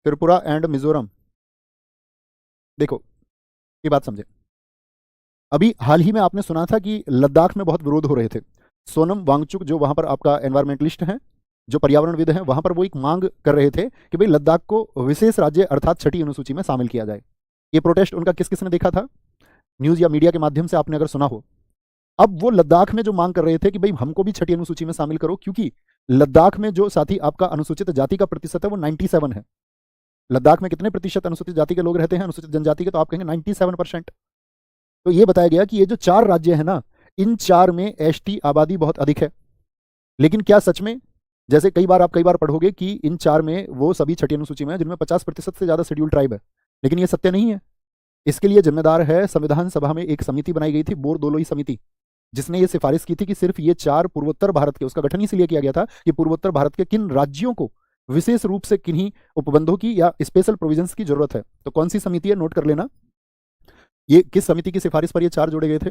त्रिपुरा एंड मिजोरम। देखो ये बात समझे, अभी हाल ही में आपने सुना था कि लद्दाख में बहुत विरोध हो रहे थे। सोनम वांगचुक जो वहां पर आपका एनवायरमेंटलिस्ट हैं, जो पर्यावरणविद हैं, वहां पर वो एक मांग कर रहे थे कि भाई लद्दाख को विशेष राज्य अर्थात छठी अनुसूची में शामिल किया जाए। ये प्रोटेस्ट उनका किस किसने देखा था, न्यूज या मीडिया के माध्यम से आपने अगर सुना हो। अब वो लद्दाख में जो मांग कर रहे थे कि भाई हमको भी छठी अनुसूची में शामिल करो, क्योंकि लद्दाख में जो साथी आपका अनुसूचित जाति का प्रतिशत है वो 97 है। लद्दाख में कितने प्रतिशत अनुसूचित जाति के लोग रहते हैं, अनुसूचित जनजाति के, तो आप कहेंगे 97%। तो ये बताया गया कि ये जो 4 राज्य है ना, इन 4 में एसटी आबादी बहुत अधिक है। लेकिन क्या सच में, जैसे कई बार पढ़ोगे कि इन 4 में वो सभी छठी अनुसूची में है जिनमें 50% से ज्यादा शेड्यूल ट्राइब है, लेकिन ये सत्य नहीं है। इसके लिए जिम्मेदार है, संविधान सभा में एक समिति बनाई गई थी, बोरदोलोई समिति, जिसने ये सिफारिश की थी कि सिर्फ ये 4 पूर्वोत्तर भारत के, उसका गठन इसलिए किया गया था कि पूर्वोत्तर भारत के किन राज्यों को विशेष रूप से किन्हीं उपबंधों की या स्पेशल प्रोविजंस की जरूरत है। तो कौन सी समिति है, नोट कर लेना, ये किस समिति की सिफारिश पर ये 4 जोड़े गए थे।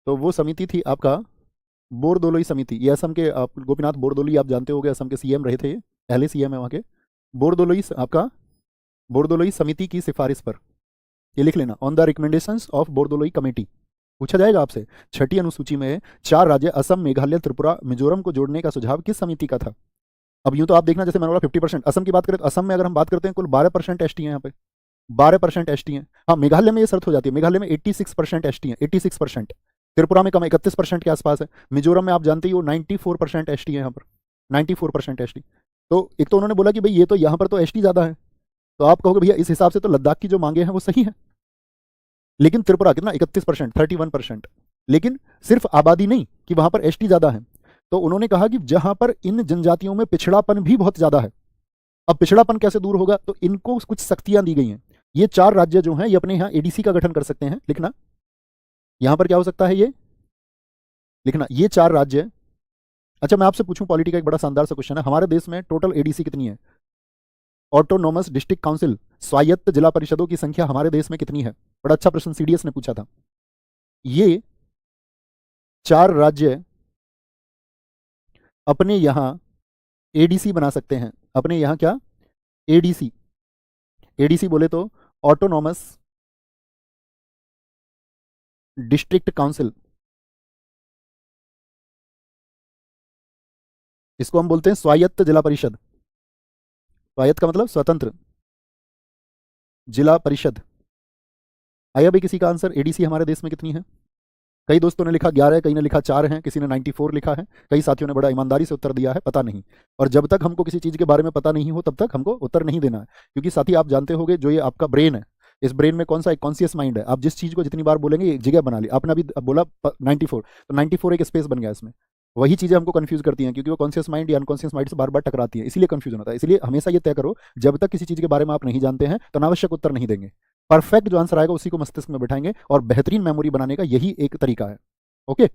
तो वो समिति थी आपका बोरदोलोई समिति। ये असम के, आप गोपीनाथ बोरदोलोई आप जानते होंगे, असम के सीएम रहे थे, ये पहले सीएम है वहाँ के। बोरदोलोई आपका, बोरदोलोई समिति की सिफारिश पर, ये लिख लेना, on the recommendations of Bordoloi committee. पूछा जाएगा आपसे, छठी अनुसूची में 4 राज्य असम, मेघालय, त्रिपुरा, मिजोरम को जोड़ने का सुझाव किस समिति का था। अब यूं तो आप देखना, जैसे मैंने बोला 50%, असम की बात करें तो असम में अगर हम बात करते हैं कुल 12% एसटी है, यहाँ पे 12% एसटी है। हाँ, मेघालय में ये शर्त हो जाती है, मेघालय में 86% एसटी है, 86%। त्रिपुरा में कम, 31% के आसपास है। मिजोरम में आप जानते ही हो 94% एसटी है, यहाँ पर 94% एसटी। तो एक तो उन्होंने बोला कि भाई ये तो यहाँ पर तो एसटी ज्यादा है, तो आप कहोगे भैया इस हिसाब से तो लद्दाख की जो मांगे हैं वो सही है। लेकिन त्रिपुरा कितना, 31%, 31%। लेकिन सिर्फ आबादी नहीं कि वहां पर एसटी ज्यादा है, तो उन्होंने कहा कि जहां पर इन जनजातियों में पिछड़ापन भी बहुत ज्यादा है। अब पिछड़ापन कैसे दूर होगा, तो इनको कुछ सख्तियां दी गई हैं। ये 4 राज्य जो हैं ये अपने यहाँ एडीसी का गठन कर सकते हैं, लिखना यहां पर क्या हो सकता है, ये लिखना, ये 4 राज्य। अच्छा मैं आपसे पूछूं, पॉलिटी का एक बड़ा शानदार सा क्वेश्चन है, हमारे देश में टोटल एडीसी कितनी है, ऑटोनोमस डिस्ट्रिक्ट काउंसिल, स्वायत्त जिला परिषदों की संख्या हमारे देश में कितनी है। बड़ा अच्छा प्रश्न सीडीएस ने पूछा था। ये 4 राज्य अपने यहां एडीसी बना सकते हैं, अपने यहां क्या, एडीसी। एडीसी बोले तो ऑटोनॉमस डिस्ट्रिक्ट काउंसिल, इसको हम बोलते हैं स्वायत्त जिला परिषद। स्वायत्त का मतलब स्वतंत्र, जिला परिषद। आया भाई किसी का आंसर, एडीसी हमारे देश में कितनी है। कई दोस्तों ने लिखा 11 है, कई ने लिखा 4 है, किसी ने 94 लिखा है, कई साथियों ने बड़ा ईमानदारी से उत्तर दिया है पता नहीं। और जब तक हमको किसी चीज़ के बारे में पता नहीं हो तब तक हमको उत्तर नहीं देना है, क्योंकि साथी आप जानते होंगे जो ये आपका ब्रेन है, इस ब्रेन में कौन सा एक कॉन्शियस माइंड है। आप जिस चीज़ को जितनी बार बोलेंगे एक जगह बना ली, आपने अभी बोला 94, तो 94 एक स्पेस बन गया इसमें। वही चीज़ें हमको कंफ्यूज करती हैं, क्योंकि वो कॉन्शियस माइंड या अनकॉन्शियस माइंड से बार बार टकराती है, इसलिए कंफ्यूजन होता है। इसलिए हमेशा ये तय करो, जब तक किसी चीज़ के बारे में आप नहीं जानते हैं तो अनावश्यक उत्तर नहीं देंगे। परफेक्ट जो आंसर आएगा उसी को मस्तिष्क में बैठाएंगे, और बेहतरीन मेमोरी बनाने का यही एक तरीका है। ओके।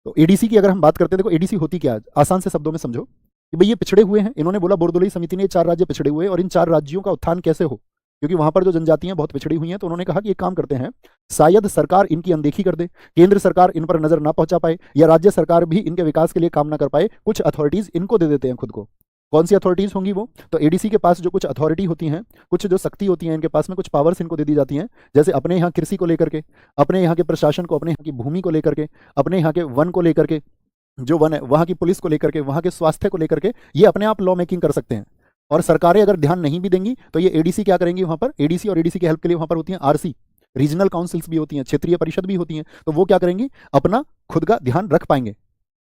तो एडीसी की अगर हम बात करते हैं, देखो एडीसी होती क्या है, आसान से शब्दों में समझो कि भाई ये पिछड़े हुए हैं, इन्होंने बोला बोरदोलई समिति ने, ये 4 राज्य पिछड़े हुए हैं और इन 4 राज्यों का उत्थान कैसे हो, क्योंकि वहां पर जो जनजातियां बहुत पिछड़ी हुई हैं, तो उन्होंने कहा कि एक काम करते हैं, शायद सरकार इनकी अनदेखी कर दे, केंद्र सरकार इन पर नजर ना पहुंचा पाए, या राज्य सरकार भी इनके विकास के लिए काम ना कर पाए, कुछ अथॉरिटीज इनको दे देते हैं खुद को। कौन सी अथॉरिटीज होंगी वो, तो एडीसी के पास जो कुछ अथॉरिटी होती हैं, कुछ जो शक्ति होती है इनके पास में, कुछ पावर्स इनको दे दी जाती हैं, जैसे अपने यहाँ कृषि को लेकर के, अपने यहाँ के प्रशासन को, अपने यहाँ की भूमि को लेकर के, अपने यहाँ के वन को लेकर के, जो वन है वहाँ की पुलिस को लेकर के, वहाँ के स्वास्थ्य को लेकर के, ये अपने आप लॉ मेकिंग कर सकते हैं। और सरकारें अगर ध्यान नहीं भी देंगी तो ये एडीसी क्या करेंगी, वहाँ पर एडीसी और एडीसी की हेल्प के लिए वहाँ पर होती हैं आरसी, रीजनल काउंसिल्स भी होती हैं, क्षेत्रीय परिषद भी होती हैं, तो वो क्या करेंगी, अपना खुद का ध्यान रख पाएंगे।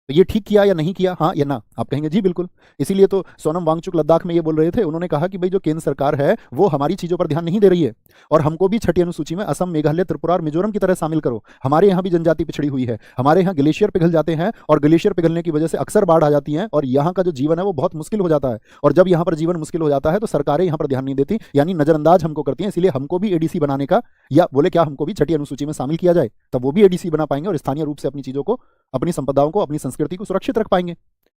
तो ये ठीक किया या नहीं किया, हाँ या ना, आप कहेंगे जी बिल्कुल। इसीलिए तो सोनम वांगचुक लद्दाख में ये बोल रहे थे, उन्होंने कहा कि भाई जो केंद्र सरकार है वो हमारी चीजों पर ध्यान नहीं दे रही है, और हमको भी छठी अनुसूची में असम, मेघालय, त्रिपुरा और मिजोरम की तरह शामिल करो। हमारे यहाँ भी जनजाति पिछड़ी हुई है, हमारे यहाँ ग्लेशियर पिघल जाते हैं, और ग्लेशियर पिघलने की वजह से अक्सर बाढ़ आ जाती है, और यहाँ का जो जीवन है वो बहुत मुश्किल हो जाता है, और जब यहाँ पर जीवन मुश्किल हो जाता है तो सरकारें यहाँ पर ध्यान नहीं देती, यानी नजरअंदाज हमको करती हैं। इसलिए हमको भी एडीसी बनाने का, या बोले क्या हमको भी छठी अनुसूची में शामिल किया जाए, तब वो भी एडीसी बना पाएंगे और स्थानीय रूप से अपनी चीजों को, अपनी संपदाओं को, अपनी संस्कृति को सुरक्षित रख पाएंगे।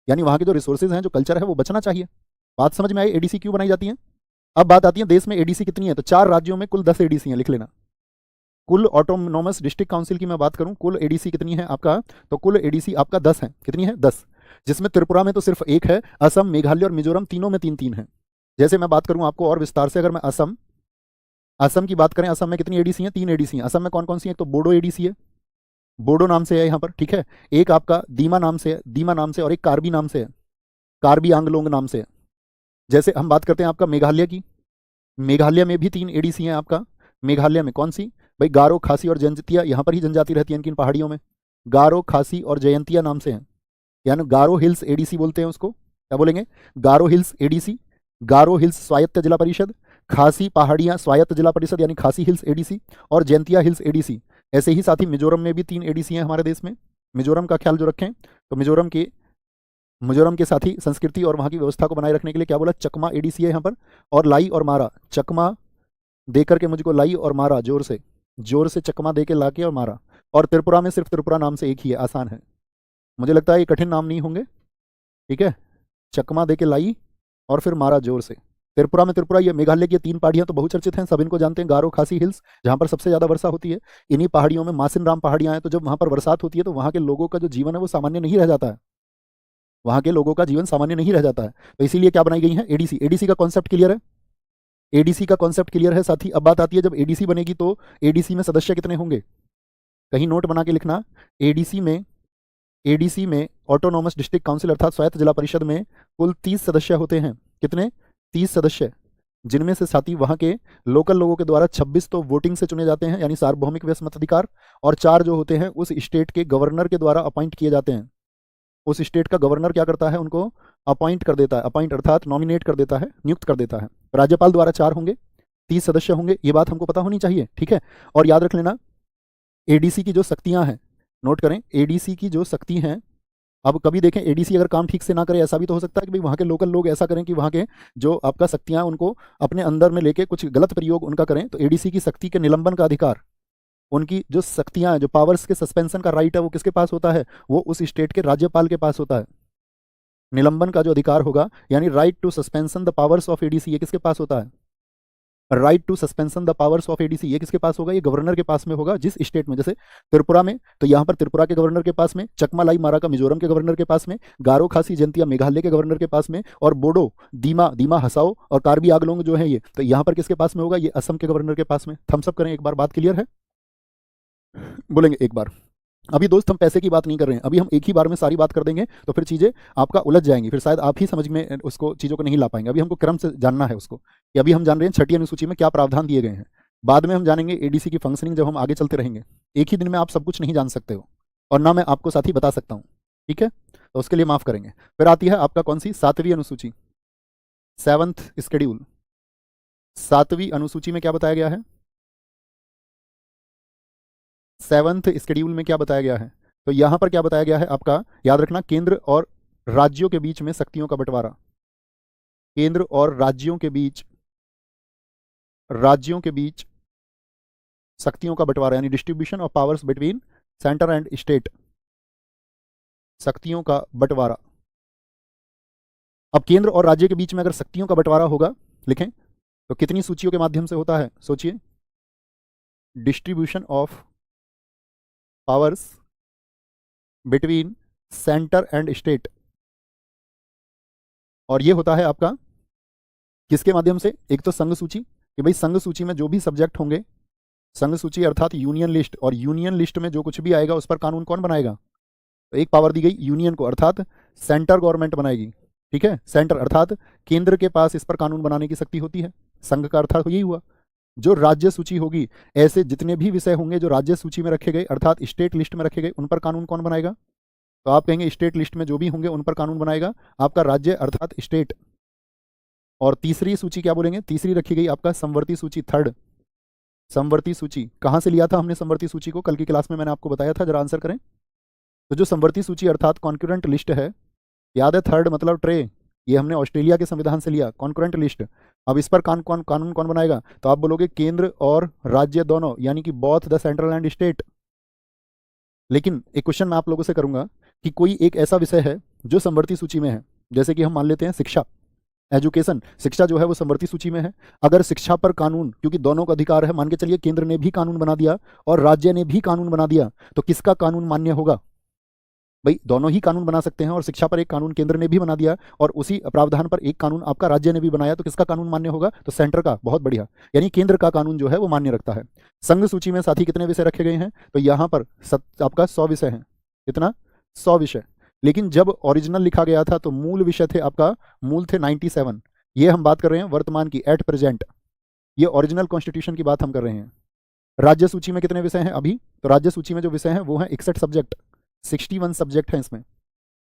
यानी वहां के जो रिसोर्सेज हैं, जो कल्चर है, वो बचना चाहिए। बात समझ में आई, एडीसी क्यों बनाई जाती है। अब बात आती है देश में एडीसी कितनी है, तो 4 राज्यों में कुल 10 एडीसी हैं, लिख लेना। कुल ऑटोनोमस डिस्ट्रिक्ट काउंसिल की मैं बात करूं, कुल एडीसी कितनी है आपका, तो कुल एडीसी आपका 10 है। कितनी है, 10, जिसमें त्रिपुरा में तो सिर्फ 1 है, असम, मेघालय और मिजोरम तीनों में 3-3 है। जैसे मैं बात करूं आपको और विस्तार से, अगर मैं असम की बात करें, असम में कितनी एडीसी है, 3 एडीसी हैं। असम में कौन कौन सी है, तो बोडो एडीसी है, बोडो नाम से है यहाँ पर, ठीक है। एक आपका दीमा नाम से है, दीमा नाम से, और एक कार्बी नाम से है, कार्बी आंगलोंग नाम से है। जैसे हम बात करते हैं आपका मेघालय की, मेघालय में भी 3 एडीसी हैं आपका। मेघालय में कौन सी, भाई गारो, खासी और जयंतिया, यहाँ पर ही जनजाति रहती है इनकी, इन पहाड़ियों में। गारो, खासी और जयंतिया नाम से हैं, यानी गारो हिल्स एडीसी बोलते हैं उसको, क्या बोलेंगे, गारो हिल्स एडीसी, गारो हिल्स स्वायत्त जिला परिषद, खासी पहाड़ियाँ स्वायत्त जिला परिषद यानी खासी हिल्स एडीसी, और जयंतिया हिल्स एडीसी। ऐसे ही साथ ही मिजोरम में भी 3 एडीसी हैं हमारे देश में। मिजोरम का ख्याल जो रखें, तो मिजोरम के साथ ही संस्कृति और वहाँ की व्यवस्था को बनाए रखने के लिए क्या बोला, चकमा एडीसी है यहाँ पर, और लाई और मारा, चकमा दे करके मुझको लाई और मारा, जोर से चकमा दे के ला के और मारा। और त्रिपुरा में सिर्फ त्रिपुरा नाम से एक ही है, आसान है, मुझे लगता है ये कठिन नाम नहीं होंगे, ठीक है। चकमा दे के लाई और फिर मारा जोर से। त्रिपुरा में त्रिपुरा, ये मेघालय की 3 पहाड़ियां तो बहुचर्चित हैं, सब इनको जानते हैं, गारो, खासी हिल्स, जहाँ पर सबसे ज्यादा वर्षा होती है। इन्हीं पहाड़ियों में मासिन राम पहाड़ियां हैं, तो जब वहाँ पर बरसात होती है तो वहाँ के लोगों का जो जीवन है वो सामान्य नहीं रह जाता है, वहाँ के लोगों का जीवन सामान्य नहीं रह जाता है। तो इसीलिए क्या बनाई गई है, एडीसी। एडीसी का कॉन्सेप्ट क्लियर है, एडीसी का कॉन्सेप्ट क्लियर है। साथ ही अब बात आती है, जब एडीसी बनेगी तो एडीसी में सदस्य कितने होंगे, कहीं नोट बना के लिखना। एडीसी में ऑटोनॉमस डिस्ट्रिक्ट काउंसिल अर्थात स्वायत्त जिला परिषद में कुल 30 सदस्य होते हैं। कितने, 30 सदस्य, जिनमें से साथ ही वहाँ के लोकल लोगों के द्वारा 26 तो वोटिंग से चुने जाते हैं, यानी सार्वभौमिक वैध मताधिकार, और 4 जो होते हैं उस स्टेट के गवर्नर के द्वारा अपॉइंट किए जाते हैं। उस स्टेट का गवर्नर क्या करता है, उनको अपॉइंट कर देता है, अपॉइंट अर्थात नॉमिनेट कर देता है, नियुक्त कर देता है। राज्यपाल द्वारा 4 होंगे, 30 सदस्य होंगे, ये बात हमको पता होनी चाहिए, ठीक है। और याद रख लेना, एडीसी की जो शक्तियां हैं, नोट करें, एडीसी की जो शक्ति हैं, अब कभी देखें एडीसी अगर काम ठीक से ना करे, ऐसा भी तो हो सकता है कि भाई वहाँ के लोकल लोग ऐसा करें कि वहाँ के जो आपका शक्तियां उनको अपने अंदर में लेके कुछ गलत प्रयोग उनका करें। तो एडीसी की शक्ति के निलंबन का अधिकार, उनकी जो शक्तियां हैं, जो पावर्स के सस्पेंशन का राइट है, वो किसके पास होता है, वो उस स्टेट के राज्यपाल के पास होता है। निलंबन का जो अधिकार होगा, यानी right to suspension the powers of ADC, ये किसके पास होता है, right to suspension the powers of ADC, ये किसके पास होगा, ये गवर्नर के पास में होगा। जिस स्टेट में, जैसे त्रिपुरा में, तो यहाँ पर त्रिपुरा के गवर्नर के पास में, चकमा लाई मारा का मिजोरम के गवर्नर के पास में, गारो, खासी, जयंतिया मेघालय के गवर्नर के पास में, और बोडो, दीमा हसाओ और कार्बी आंगलोंग जो है ये, तो यहाँ पर किसके पास में होगा, ये असम के गवर्नर के पास में। थम्स अप करें एक बार, बात क्लियर है, बोलेंगे एक बार। अभी दोस्त हम पैसे की बात नहीं कर रहे हैं, अभी हम एक ही बार में सारी बात कर देंगे तो फिर चीज़ें आपका उलझ जाएंगी, फिर शायद आप ही समझ में उसको चीज़ों को नहीं ला पाएंगे। अभी हमको क्रम से जानना है उसको, कि अभी हम जान रहे हैं छठी अनुसूची में क्या प्रावधान दिए गए हैं, बाद में हम जानेंगे एडीसी की फंक्शनिंग, जब हम आगे चलते रहेंगे। एक ही दिन में आप सब कुछ नहीं जान सकते हो, और ना मैं आपको साथ ही बता सकता हूँ, ठीक है, तो उसके लिए माफ़ करेंगे। फिर आती है आपका कौन सी, 7वीं अनुसूची, 7th स्केड्यूल। 7वीं अनुसूची में क्या बताया गया है, 7th स्केड्यूल में क्या बताया गया है, तो यहां पर क्या बताया गया है आपका, याद रखना, केंद्र और राज्यों के बीच में शक्तियों का बंटवारा, केंद्र और राज्यों के बीच शक्तियों का बंटवारा, यानी distribution of powers between centre and state. शक्तियों का बंटवारा। अब केंद्र और राज्य के बीच में अगर शक्तियों का बंटवारा होगा, लिखें, तो कितनी सूचियों के माध्यम से होता है? सोचिए, distribution of powers between centre and state. और ये होता है आपका किसके माध्यम से? एक तो संघ सूची, कि भाई संघ सूची में जो भी सब्जेक्ट होंगे, संघ सूची अर्थात यूनियन लिस्ट, और यूनियन लिस्ट में जो कुछ भी आएगा उस पर कानून कौन बनाएगा? तो एक पावर दी गई यूनियन को, अर्थात सेंटर गवर्नमेंट बनाएगी। ठीक है, सेंटर अर्थात केंद्र के पास इस पर कानून बनाने की शक्ति होती है। संघ का अर्थात यही हुआ। जो राज्य सूची होगी, ऐसे जितने भी विषय होंगे जो राज्य सूची में रखे गए अर्थात स्टेट लिस्ट में रखे गए, उन पर कानून कौन बनाएगा? तो आप कहेंगे स्टेट लिस्ट में जो भी होंगे उन पर कानून बनाएगा आपका राज्य अर्थात स्टेट। और तीसरी सूची क्या बोलेंगे? तीसरी रखी गई आपका समवर्ती सूची, थर्ड समवर्ती सूची। कहां से लिया था हमने समवर्ती सूची को? कल की क्लास में मैंने आपको बताया था, जरा आंसर करें। तो जो समवर्ती सूची अर्थात कॉन्करेंट लिस्ट है, याद है, थर्ड मतलब ट्रे, ये हमने ऑस्ट्रेलिया के संविधान से लिया, कॉन्करेंट लिस्ट। अब इस पर कानून कौन बनाएगा? तो आप बोलोगे केंद्र और राज्य दोनों, यानी कि both the central and state. लेकिन एक क्वेश्चन मैं आप लोगों से करूंगा कि कोई एक ऐसा विषय है जो समवर्ती सूची में है, जैसे कि हम मान लेते हैं शिक्षा, एजुकेशन, शिक्षा जो है वो समवर्ती सूची में है। अगर शिक्षा पर कानून, क्योंकि दोनों का अधिकार है, मान के चलिए केंद्र ने भी कानून बना दिया और राज्य ने भी कानून बना दिया, तो किसका कानून मान्य होगा? भाई दोनों ही कानून बना सकते हैं, और शिक्षा पर एक कानून केंद्र ने भी बना दिया और उसी प्रावधान पर एक कानून आपका राज्य ने भी बनाया, तो किसका कानून मान्य होगा? तो सेंटर का। बहुत बढ़िया, यानी केंद्र का कानून जो है वो मान्य रखता है। संघ सूची में साथी कितने विषय रखे गए हैं? तो यहाँ पर आपका 100 विषय हैं। कितना? 100 विषय। लेकिन जब ओरिजिनल लिखा गया था तो मूल विषय थे आपका, मूल थे 97। ये हम बात कर रहे हैं वर्तमान की, एट प्रेजेंट, ये ओरिजिनल कॉन्स्टिट्यूशन की बात हम कर रहे हैं। राज्य सूची में कितने विषय हैं अभी? तो राज्य सूची में जो विषय हैं वो हैं 61 सब्जेक्ट, 61 सब्जेक्ट हैं इसमें।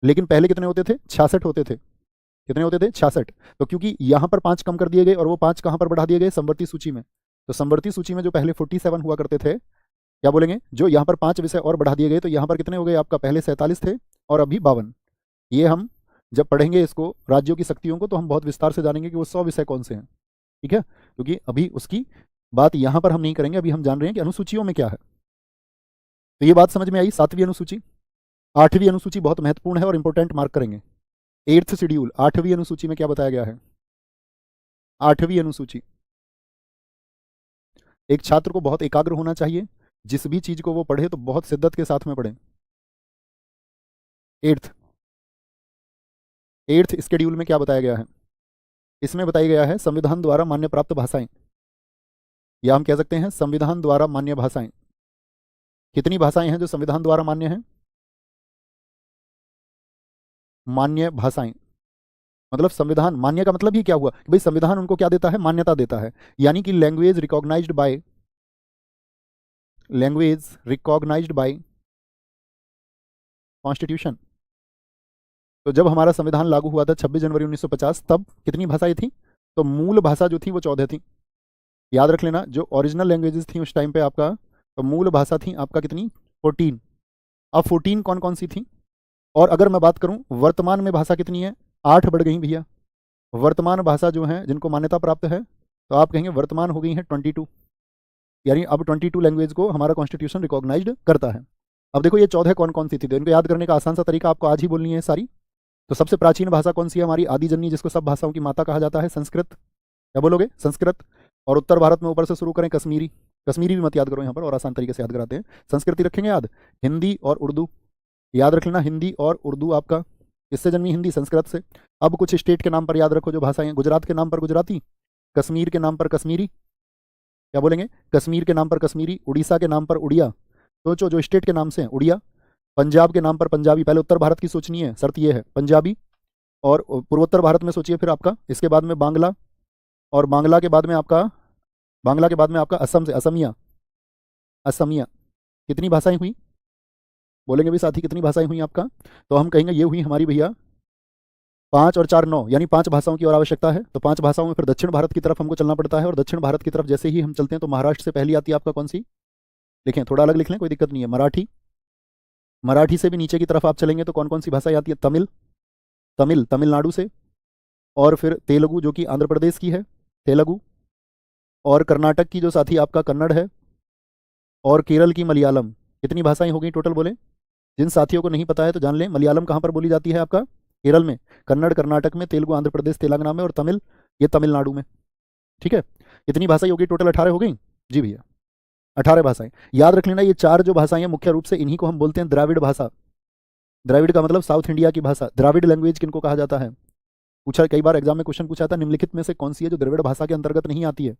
लेकिन पहले कितने होते थे? 66 होते थे। कितने होते थे? 66। तो क्योंकि यहां पर 5 कम कर दिए गए और वो 5 कहां पर बढ़ा दिए गए? समवर्ती सूची में। तो समवर्ती सूची में जो पहले 47 हुआ करते थे, क्या बोलेंगे, जो यहाँ पर 5 विषय और बढ़ा दिए गए, तो यहाँ पर कितने हो गए आपका? पहले 47 थे और अभी 52। ये हम जब पढ़ेंगे इसको, राज्यों की शक्तियों को, तो हम बहुत विस्तार से जानेंगे कि वो 100 विषय कौन से हैं। ठीक है, क्योंकि अभी उसकी बात यहाँ पर हम नहीं करेंगे, अभी हम जान रहे हैं कि अनुसूचियों में क्या है। तो ये बात समझ में आई। 7वीं अनुसूची। 8वीं अनुसूची बहुत महत्वपूर्ण है और इंपॉर्टेंट, मार्क करेंगे। 8th शेड्यूल, 8वीं अनुसूची में क्या बताया गया है? 8वीं अनुसूची, एक छात्र को बहुत एकाग्र होना चाहिए, जिस भी चीज को वो पढ़े तो बहुत शिद्दत के साथ में पढ़े। 8th शेड्यूल में क्या बताया गया है? इसमें बताया गया है संविधान द्वारा मान्य प्राप्त भाषाएं, या हम कह सकते हैं संविधान द्वारा मान्य भाषाएं। कितनी भाषाएं हैं जो संविधान द्वारा मान्य हैं? मान्य भाषाएं, मतलब संविधान मान्य का मतलब ही क्या हुआ कि भाई संविधान उनको क्या देता है? मान्यता देता है। यानी कि लैंग्वेज रिकॉग्नाइज्ड बाय कॉन्स्टिट्यूशन। तो जब हमारा संविधान लागू हुआ था 26 जनवरी 1950, तब कितनी भाषाएं थी? तो मूल भाषा जो थी वो 14 थी। याद रख लेना, जो ओरिजिनल लैंग्वेजेस थी उस टाइम पे आपका, तो मूल भाषा थी आपका कितनी? 14। अब 14 कौन कौन सी थी? और अगर मैं बात करूं वर्तमान में भाषा कितनी है? 8 बढ़ गई भैया। वर्तमान भाषा जो है जिनको मान्यता प्राप्त है, तो आप कहेंगे वर्तमान हो गई है 22, यानी अब 22 लैंग्वेज को हमारा कॉन्स्टिट्यूशन रिकॉग्नाइज्ड करता है। अब देखो ये 14 कौन कौन सी थी, तो इनको याद करने का आसान सा तरीका आपको आज ही बोलनी है सारी। तो सबसे प्राचीन भाषा कौन सी है हमारी? आदि जननी, जिसको सब भाषाओं की माता कहा जाता है, संस्कृत। क्या बोलोगे? संस्कृत। और उत्तर भारत में ऊपर से शुरू करें, कश्मीरी। कश्मीरी भी मत याद करो यहाँ पर, और आसान तरीके से याद कराते हैं। संस्कृति रखेंगे याद। हिंदी और उर्दू याद रख लेना, हिंदी और उर्दू आपका किससे जन्मी? हिंदी, संस्कृत से। अब कुछ स्टेट के नाम पर याद रखो जो भाषाएं, गुजरात के नाम पर गुजराती, कश्मीर के नाम पर कश्मीरी। क्या बोलेंगे? कश्मीर के नाम पर कश्मीरी। उड़ीसा के नाम पर उड़िया। सोचो जो स्टेट के नाम से हैं, उड़िया। पंजाब के नाम पर पंजाबी। पहले उत्तर भारत की सोचनी है, शर्त ये है पंजाबी। और पूर्वोत्तर भारत में सोचिए फिर आपका, इसके बाद में बांग्ला, और बांग्ला के बाद में आपका असम से असमिया। असमिया। कितनी भाषाएं हुई? बोलेंगे भी साथी कितनी भाषाएं हुई आपका? तो हम कहेंगे ये हुई हमारी भैया 5 और 4 9, यानी 5 भाषाओं की और आवश्यकता है। तो 5 भाषाओं में फिर दक्षिण भारत की तरफ हमको चलना पड़ता है, और दक्षिण भारत की तरफ जैसे ही हम चलते हैं तो महाराष्ट्र से पहली आती है आपका कौन सी? लिखें, थोड़ा अलग लिख लें, कोई दिक्कत नहीं है। मराठी। मराठी से भी नीचे की तरफ आप चलेंगे तो कौन कौन सी भाषाएं आती है? तमिलनाडु से। और फिर तेलुगु जो कि आंध्र प्रदेश की है, तेलुगु। और कर्नाटक की जो साथी आपका कन्नड़ है, और केरल की मलयालम। कितनी भाषाएं हो गई टोटल बोले? जिन साथियों को नहीं पता है तो जान लें, मलयालम कहाँ पर बोली जाती है आपका? केरल में, कन्नड़ कर्नाटक में, तेलुगु आंध्र प्रदेश तेलंगाना में, और तमिल ये तमिलनाडु में। ठीक है, कितनी भाषाएं हो गई टोटल? 18 हो गई जी भैया, 18 भाषाएं। याद रख लेना, ये 4 जो भाषाएं हैं मुख्य रूप से इन्हीं को हम बोलते हैं द्राविड़ भाषा। द्राविड़ का मतलब साउथ इंडिया की भाषा। द्राविड़ लैंग्वेज किनको कहा जाता है? पूछा कई बार एग्जाम में, क्वेश्चन पूछा था, निम्नलिखित में से कौन सी है जो द्रविड़ भाषा के अंतर्गत नहीं आती है?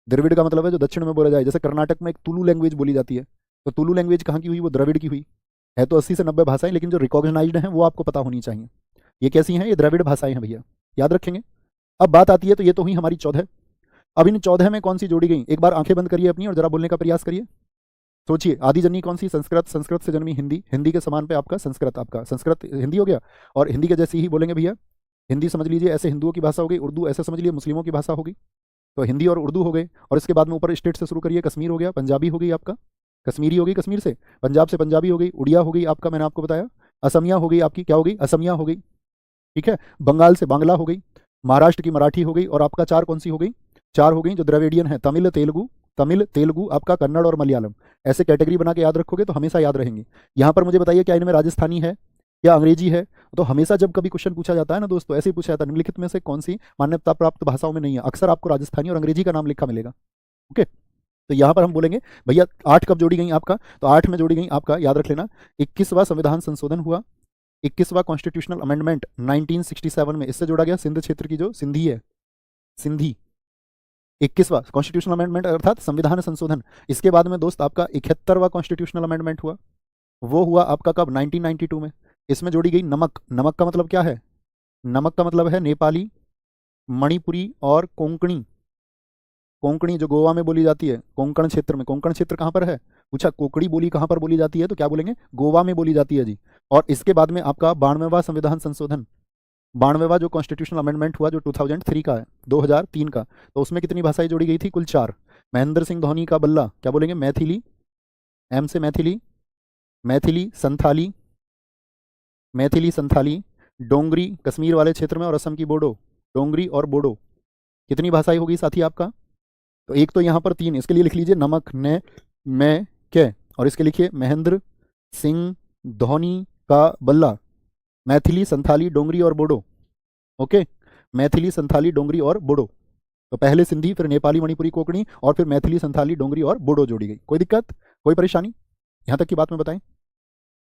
द्रविड़ का मतलब है जो दक्षिण में बोला जाए। जैसे कर्नाटक में एक तुलु लैंग्वेज बोली जाती है, तो तुलु लैंग्वेज कहाँ की हुई? वो द्रविड़ की हुई है। तो 80 से 90 भाषाएं, लेकिन जो रिकॉग्नाइज्ड हैं वो आपको पता होनी चाहिए। ये कैसी हैं? ये द्रविड़ भाषाएं हैं भैया, याद रखेंगे। अब बात आती है, तो ये तो हुई हमारी 14। अब इन 14 में कौन सी जोड़ी गई? एक बार आंखें बंद करिए अपनी और जरा बोलने का प्रयास करिए। सोचिए, आदि जन्मी कौन सी? संस्कृत। संस्कृत से जन्मी हिंदी। हिंदी के समान पे आपका संस्कृत, आपका संस्कृत हिंदी हो गया, और हिंदी के जैसी ही बोलेंगे भैया। हिंदी समझ लीजिए ऐसे हिंदुओं की भाषा हो गई, उर्दू ऐसे समझ लीजिए मुस्लिमों की भाषा होगी। तो हिंदी और उर्दू हो गए, और इसके बाद में ऊपर स्टेट से शुरू करिए। कश्मीर हो गया, पंजाबी हो गई आपका, कश्मीरी हो गई कश्मीर से, पंजाब से पंजाबी हो गई, उड़िया हो गई आपका, मैंने आपको बताया। असमिया हो गई आपकी, क्या हो गई? असमिया हो गई। ठीक है, बंगाल से बांग्ला हो गई, महाराष्ट्र की मराठी हो गई, और आपका 4 कौन सी हो गई? 4 हो गई जो द्रविडियन है, तमिल तेलुगु आपका, कन्नड़ और मलयालम। ऐसे कैटेगरी बना के याद रखोगे तो हमेशा याद रहेंगी। यहाँ पर मुझे बताइए, क्या इनमें राजस्थानी है या अंग्रेजी है? तो हमेशा जब कभी क्वेश्चन पूछा जाता है ना दोस्तों, ऐसे ही पूछा जाता है, निम्नलिखित में से कौन सी मान्यता प्राप्त भाषाओं में नहीं है? अक्सर आपको राजस्थानी और अंग्रेजी का नाम लिखा मिलेगा। ओके, तो यहाँ पर हम बोलेंगे भैया 8 कब जोड़ी गई आपका? तो 8 में जोड़ी गई आपका, याद रख लेना, 21वां संविधान संशोधन हुआ, 21वां कॉन्स्टिट्यूशनल अमेंडमेंट 1967 में, इससे जोड़ा गया सिंध क्षेत्र की जो सिंधी है, सिंधी। 21वां कॉन्स्टिट्यूशनल अमेंडमेंट अर्थात संविधान संशोधन। इसके बाद में दोस्त आपका 71वां कॉन्स्टिट्यूशनल अमेंडमेंट हुआ, वो हुआ आपका कब? 1992 में। इसमें जोड़ी गई नमक। नमक का मतलब क्या है? नमक का मतलब है नेपाली, मणिपुरी और कोंकणी। कोंकणी जो गोवा में बोली जाती है, कोंकण क्षेत्र में। कोंकण क्षेत्र कहाँ पर है? पूछा कोंकणी बोली कहाँ पर बोली जाती है, तो क्या बोलेंगे? गोवा में बोली जाती है जी। और इसके बाद में आपका 92वां संविधान संशोधन, 92वां जो कॉन्स्टिट्यूशनल अमेंडमेंट हुआ, जो 2003 का है, 2003 का। तो उसमें कितनी भाषाएं जोड़ी गई थी? कुल 4। महेंद्र सिंह धोनी का बल्ला, क्या बोलेंगे? मैथिली, एम से मैथिली, मैथिली संथाली, मैथिली संथाली, डोंगरी कश्मीर वाले क्षेत्र में, और असम की बोडो, डोंगरी और बोडो। कितनी भाषाएं होगी साथी आपका? तो एक तो यहाँ पर 3, इसके लिए लिख लीजिए नमक, ने, मैं, के, और इसके लिखिए महेंद्र सिंह धोनी का बल्ला, मैथिली संथाली डोंगरी और बोडो। ओके, मैथिली संथाली डोंगरी और बोडो। तो पहले सिंधी, फिर नेपाली मणिपुरी कोंकणी, और फिर मैथिली संथाली डोंगरी और बोडो जोड़ी गई। कोई दिक्कत, कोई परेशानी? यहाँ तक की बात में बताएं,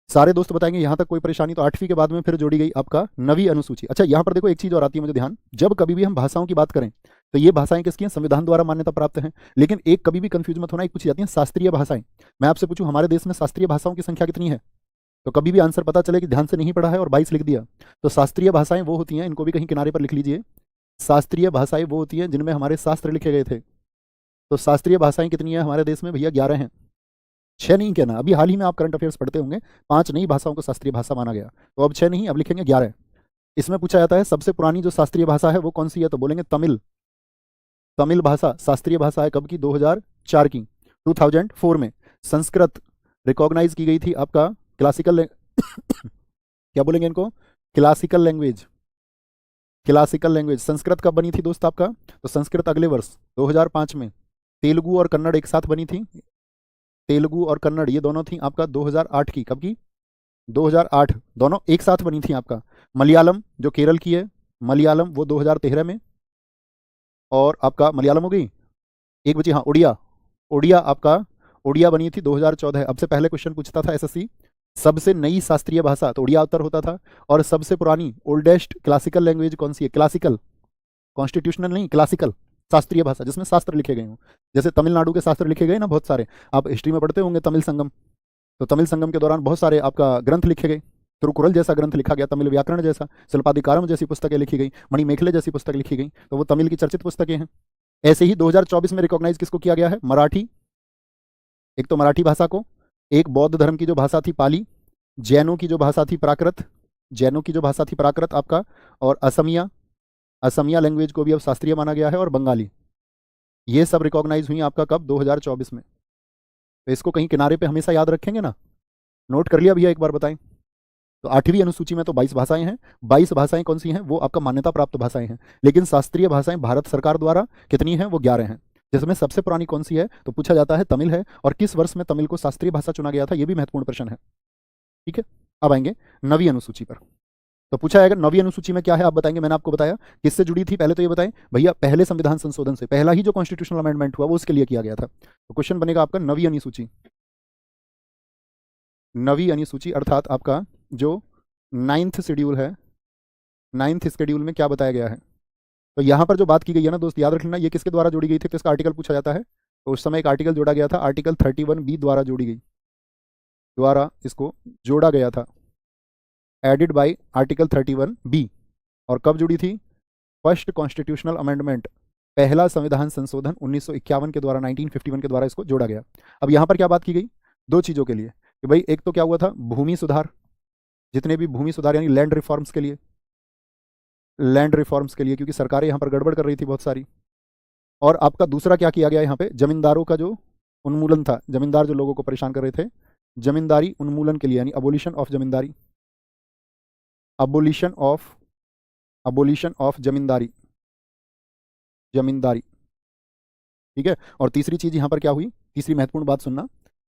सारे दोस्त बताएंगे यहाँ तक कोई परेशानी। तो 8वीं के बाद में फिर जोड़ी गई आपका 9वीं अनुसूची। अच्छा, यहाँ पर देखो एक चीज और आती है मुझे ध्यान, जब कभी भी हम भाषाओं की बात करें तो ये भाषाएं किसकी हैं? संविधान द्वारा मान्यता प्राप्त हैं। लेकिन एक कभी भी कंफ्यूज मत होना, एक पूछी जाती है शास्त्रीय भाषाएं। मैं आपसे पूछूं हमारे देश में शास्त्रीय भाषाओं की संख्या कितनी है, तो कभी भी आंसर पता चले कि ध्यान से नहीं पढ़ा है और 22 लिख दिया। तो शास्त्रीय भाषाएं वो होती हैं, इनको भी कहीं किनारे पर लिख लीजिए। शास्त्रीय भाषाएं वो होती हैं जिनमें हमारे शास्त्र लिखे गए थे। तो शास्त्रीय भाषाएं कितनी है हमारे देश में भैया? 11 हैं। 6 नहीं कहना, अभी हाल ही में आप करंट अफेयर्स पढ़ते होंगे, 5 नई भाषाओं को शास्त्रीय भाषा माना गया। तो अब 6 नहीं, अब लिखेंगे 11। इसमें पूछा जाता है सबसे पुरानी जो शास्त्रीय भाषा है वो कौन सी है, तो बोलेंगे तमिल। तमिल भाषा शास्त्रीय भाषा है कब की? 2004 की। 2004 में संस्कृत रिकॉग्नाइज की गई थी आपका क्लासिकल क्या बोलेंगे इनको? Classical language. Classical language Sanskrit कब बनी थी दोस्त आपका? तो संस्कृत अगले वर्ष 2005 में। तेलुगु और कन्नड़ एक साथ बनी थी, तेलुगु और कन्नड़ ये दोनों थी आपका 2008 की। कब की? 2008, दोनों एक साथ बनी थी आपका। मलयालम जो केरल की है, मलयालम वो 2013 में। और आपका मलयालम हो गई, एक बची हाँ उड़िया। उड़िया आपका, उड़िया बनी थी 2014। अब से पहले क्वेश्चन पूछता था एसएससी, सबसे नई शास्त्रीय भाषा, तो उड़िया उत्तर होता था। और सबसे पुरानी ओल्डेस्ट क्लासिकल लैंग्वेज कौन सी है? क्लासिकल, कॉन्स्टिट्यूशनल नहीं, क्लासिकल शास्त्रीय भाषा जिसमें शास्त्र लिखे गए हों। जैसे तमिलनाडु के शास्त्र लिखे गए ना बहुत सारे, आप हिस्ट्री में पढ़ते होंगे तमिल संगम। तो तमिल संगम के दौरान बहुत सारे आपका ग्रंथ लिखे गए, तिरुकुरल जैसा ग्रंथ लिखा गया, तमिल व्याकरण जैसा, शिल्पाधिकारम जैसी पुस्तकें लिखी गई, मणिमेखले जैसी पुस्तक लिखी गई, तो वो तमिल की चर्चित पुस्तकें हैं। ऐसे ही 2024 में रिकॉग्नाइज किसको किया गया है? मराठी, एक तो मराठी भाषा को, एक बौद्ध धर्म की जो भाषा थी पाली, जैनों की जो भाषा थी प्राकृत, जैनों की जो भाषा थी प्राकृत आपका, और असमिया, असमिया लैंग्वेज को भी अब शास्त्रीय माना गया है, और बंगाली। ये सब रिकॉग्नाइज हुई आपका कब? 2024 में। तो इसको कहीं किनारे पे हमेशा याद रखेंगे ना, नोट कर लिया भैया एक बार बताएं। तो 8वीं अनुसूची में तो 22 भाषाएं हैं। 22 भाषाएं कौन सी हैं? वो आपका मान्यता प्राप्त भाषाएं हैं। लेकिन शास्त्रीय भाषाएं भारत सरकार द्वारा कितनी हैं? वो 11 हैं। जिसमें सबसे पुरानी कौन सी है तो पूछा जाता है तमिल है। और किस वर्ष में तमिल को शास्त्रीय भाषा चुना गया था, ये भी महत्वपूर्ण प्रश्न है। ठीक है, अब आएंगे नवीं अनुसूची पर। तो पूछा जाएगा नवीं अनुसूची में क्या है, आप बताएंगे। मैंने आपको बताया किससे जुड़ी थी, पहले तो ये बताएं भैया, पहले संविधान संशोधन से, पहला ही जो कॉन्स्टिट्यूशनल अमेंडमेंट हुआ वो उसके लिए किया गया था। तो क्वेश्चन बनेगा आपका नवीं अनुसूची, नवीं अनुसूची अर्थात आपका जो 9th शेड्यूल है, 9th शेड्यूल में क्या बताया गया है। तो यहाँ पर जो बात की गई है ना दोस्त, याद रख लेना, ये किसके द्वारा जोड़ी गई थी, तो इसका आर्टिकल पूछा जाता है। तो उस समय एक आर्टिकल जोड़ा गया था, आर्टिकल 31B द्वारा जोड़ी गई, द्वारा इसको जोड़ा गया था, एडिड बाय आर्टिकल 31B। और कब जुड़ी थी, फर्स्ट कॉन्स्टिट्यूशनल अमेंडमेंट, पहला संविधान संशोधन 1951 के द्वारा, 1951 के द्वारा इसको जोड़ा गया। अब यहाँ पर क्या बात की गई, दो चीज़ों के लिए कि भाई एक तो क्या हुआ था, भूमि सुधार, जितने भी भूमि सुधार यानी लैंड रिफॉर्म्स के लिए, लैंड रिफॉर्म्स के लिए, क्योंकि सरकारें यहाँ पर गड़बड़ कर रही थी बहुत सारी। और आपका दूसरा क्या किया गया यहाँ पे, जमींदारों का जो उन्मूलन था, जमींदार जो लोगों को परेशान कर रहे थे, जमींदारी उन्मूलन के लिए, यानी abolition of zamindari, abolition of zamindari, zamindari, ठीक है। और तीसरी चीज यहाँ पर क्या हुई, तीसरी महत्वपूर्ण बात सुनना।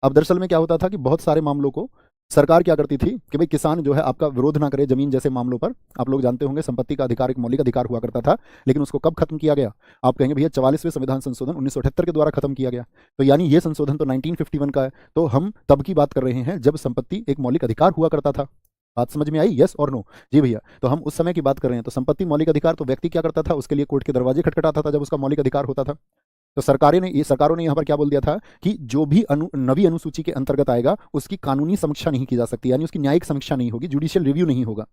अब दरअसल में क्या होता था कि बहुत सारे मामलों को सरकार क्या करती थी कि भाई किसान जो है आपका विरोध ना करे जमीन जैसे मामलों पर। आप लोग जानते होंगे संपत्ति का अधिकार एक मौलिक अधिकार हुआ करता था, लेकिन उसको कब खत्म किया गया, आप कहेंगे भैया 44वें संविधान संशोधन 1978 के द्वारा खत्म किया गया। तो यानी ये संशोधन तो 1951 का है, तो हम तब की बात कर रहे हैं जब संपत्ति एक मौलिक अधिकार हुआ करता था। बात समझ में आई, यस और नो, जी भैया। तो हम उस समय की बात कर रहे हैं। तो संपत्ति मौलिक अधिकार, तो व्यक्ति क्या करता था, उसके लिए कोर्ट के दरवाजे खटखटाता था जब उसका मौलिक अधिकार होता था। तो सरकारों ने यहाँ पर क्या बोल दिया था कि जो भी नवी अनुसूची के अंतर्गत आएगा उसकी कानूनी समीक्षा नहीं की जा सकती, यानी उसकी न्यायिक समीक्षा नहीं होगी, जुडिशियल रिव्यू नहीं होगा।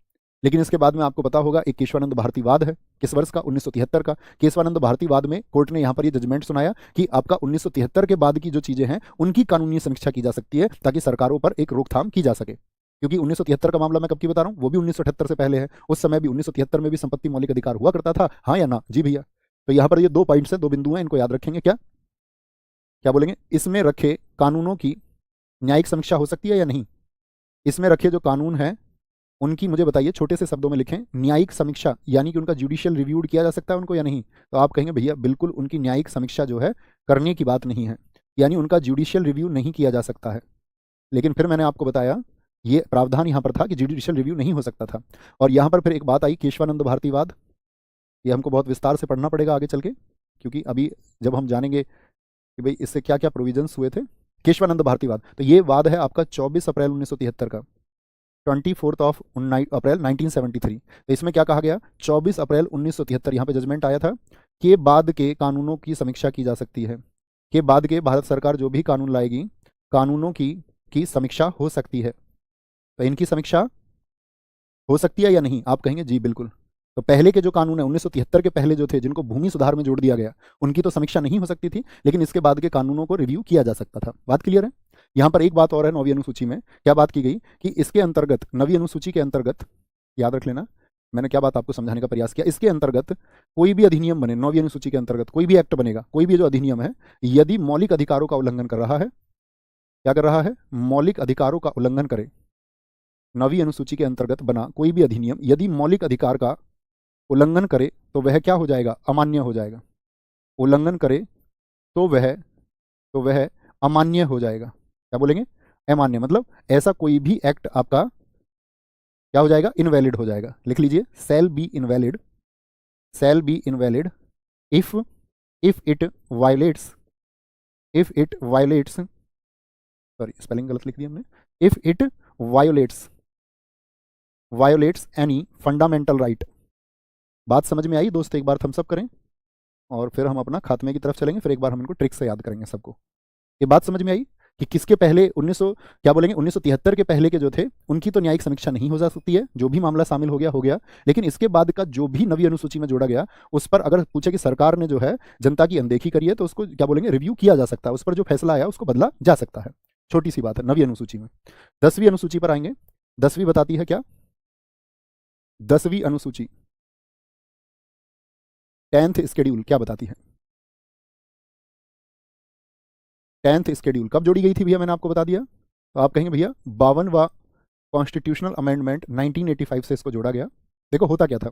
लेकिन इसके बाद में आपको पता होगा एक केशवानंद भारती वाद है, किस वर्ष का, 1973 का। केशवानंद भारती वाद में कोर्ट ने यहाँ पर ये जजमेंट सुनाया कि आपका 1973 के बाद की जो चीजें हैं उनकी कानूनी समीक्षा की जा सकती है, ताकि सरकारों पर एक रोकथाम की जा सके। क्योंकि 1973 का मामला मैं कब की बता रहा हूँ, वो भी 1978 से पहले है। उस समय भी 1973 में भी संपत्ति मौलिक अधिकार हुआ करता था, हाँ या ना, जी भैया। तो यहाँ पर ये दो पॉइंट्स हैं, दो बिंदु हैं, इनको याद रखेंगे। क्या क्या बोलेंगे, इसमें रखे कानूनों की न्यायिक समीक्षा हो सकती है या नहीं, इसमें रखे जो कानून हैं उनकी मुझे बताइए, छोटे से शब्दों में लिखें, न्यायिक समीक्षा, यानी कि उनका जुडिशियल रिव्यूड किया जा सकता है उनको या नहीं। तो आप कहेंगे भैया बिल्कुल उनकी न्यायिक समीक्षा जो है करने की बात नहीं है, यानी उनका जुडिशियल रिव्यू नहीं किया जा सकता है। लेकिन फिर मैंने आपको बताया ये प्रावधान यहाँ पर था कि जुडिशियल रिव्यू नहीं हो सकता था। और यहाँ पर फिर एक बात आई, केशवानंद भारतीवाद, ये हमको बहुत विस्तार से पढ़ना पड़ेगा आगे चल के, क्योंकि अभी जब हम जानेंगे कि भाई इससे क्या क्या प्रोविजंस हुए थे, केशवानंद भारतीवाद। तो ये वाद है आपका 24 अप्रैल 1973 का, 24 अप्रैल 1973। तो इसमें क्या कहा गया, 24 अप्रैल 1973 यहाँ पे जजमेंट आया था कि बाद के कानूनों की समीक्षा की जा सकती है, कि बाद के भारत सरकार जो भी कानून लाएगी कानूनों की समीक्षा हो सकती है। तो इनकी समीक्षा हो सकती है या नहीं, आप कहेंगे जी बिल्कुल। तो पहले के जो कानून है 1973 के पहले जो थे, जिनको भूमि सुधार में जोड़ दिया गया, उनकी तो समीक्षा नहीं हो सकती थी, लेकिन इसके बाद के कानूनों को रिव्यू किया जा सकता था। बात क्लियर है। यहाँ पर एक बात और है, नवी अनुसूची में क्या बात की गई कि इसके अंतर्गत, नवी अनुसूची के अंतर्गत, याद रख लेना मैंने क्या बात आपको समझाने का प्रयास किया, इसके अंतर्गत कोई भी अधिनियम बने, नवी अनुसूची के अंतर्गत कोई भी एक्ट बनेगा, कोई भी जो अधिनियम है, यदि मौलिक अधिकारों का उल्लंघन कर रहा है, क्या कर रहा है, मौलिक अधिकारों का उल्लंघन करे, नवी अनुसूची के अंतर्गत बना कोई भी अधिनियम यदि मौलिक अधिकार का उल्लंघन करे तो वह क्या हो जाएगा, अमान्य हो जाएगा। उल्लंघन करे तो वह अमान्य हो जाएगा। क्या बोलेंगे, अमान्य, मतलब ऐसा कोई भी एक्ट आपका क्या हो जाएगा, इनवैलिड हो जाएगा। लिख लीजिए, shall be invalid if it violates, sorry spelling गलत लिख दी हमने, if it violates any fundamental right. बात समझ में आई दोस्त, एक बार थम्स अप करें और फिर हम अपना खात्मे की तरफ चलेंगे, फिर एक बार हम इनको ट्रिक से याद करेंगे सबको। ये बात समझ में आई कि किसके पहले 1973 के पहले के जो थे उनकी तो न्यायिक समीक्षा नहीं हो जा सकती है, जो भी मामला शामिल हो गया, लेकिन इसके बाद का जो भी नवी अनुसूची में जोड़ा गया उस पर अगर पूछे कि सरकार ने जो है जनता की अनदेखी करी है तो उसको क्या बोलेंगे, रिव्यू किया जा सकता है, उस पर जो फैसला आया उसको बदला जा सकता है। छोटी सी बात है नवी अनुसूची में। 10वीं अनुसूची पर आएंगे। 10वीं बताती है क्या, 10वीं अनुसूची 10th शेड्यूल क्या बताती है, 10th शेड्यूल कब जोड़ी गई थी भैया, मैंने आपको बता दिया। तो आप कहेंगे भैया 52वां कॉन्स्टिट्यूशनल अमेंडमेंट 1985 से इसको जोड़ा गया। देखो होता क्या था,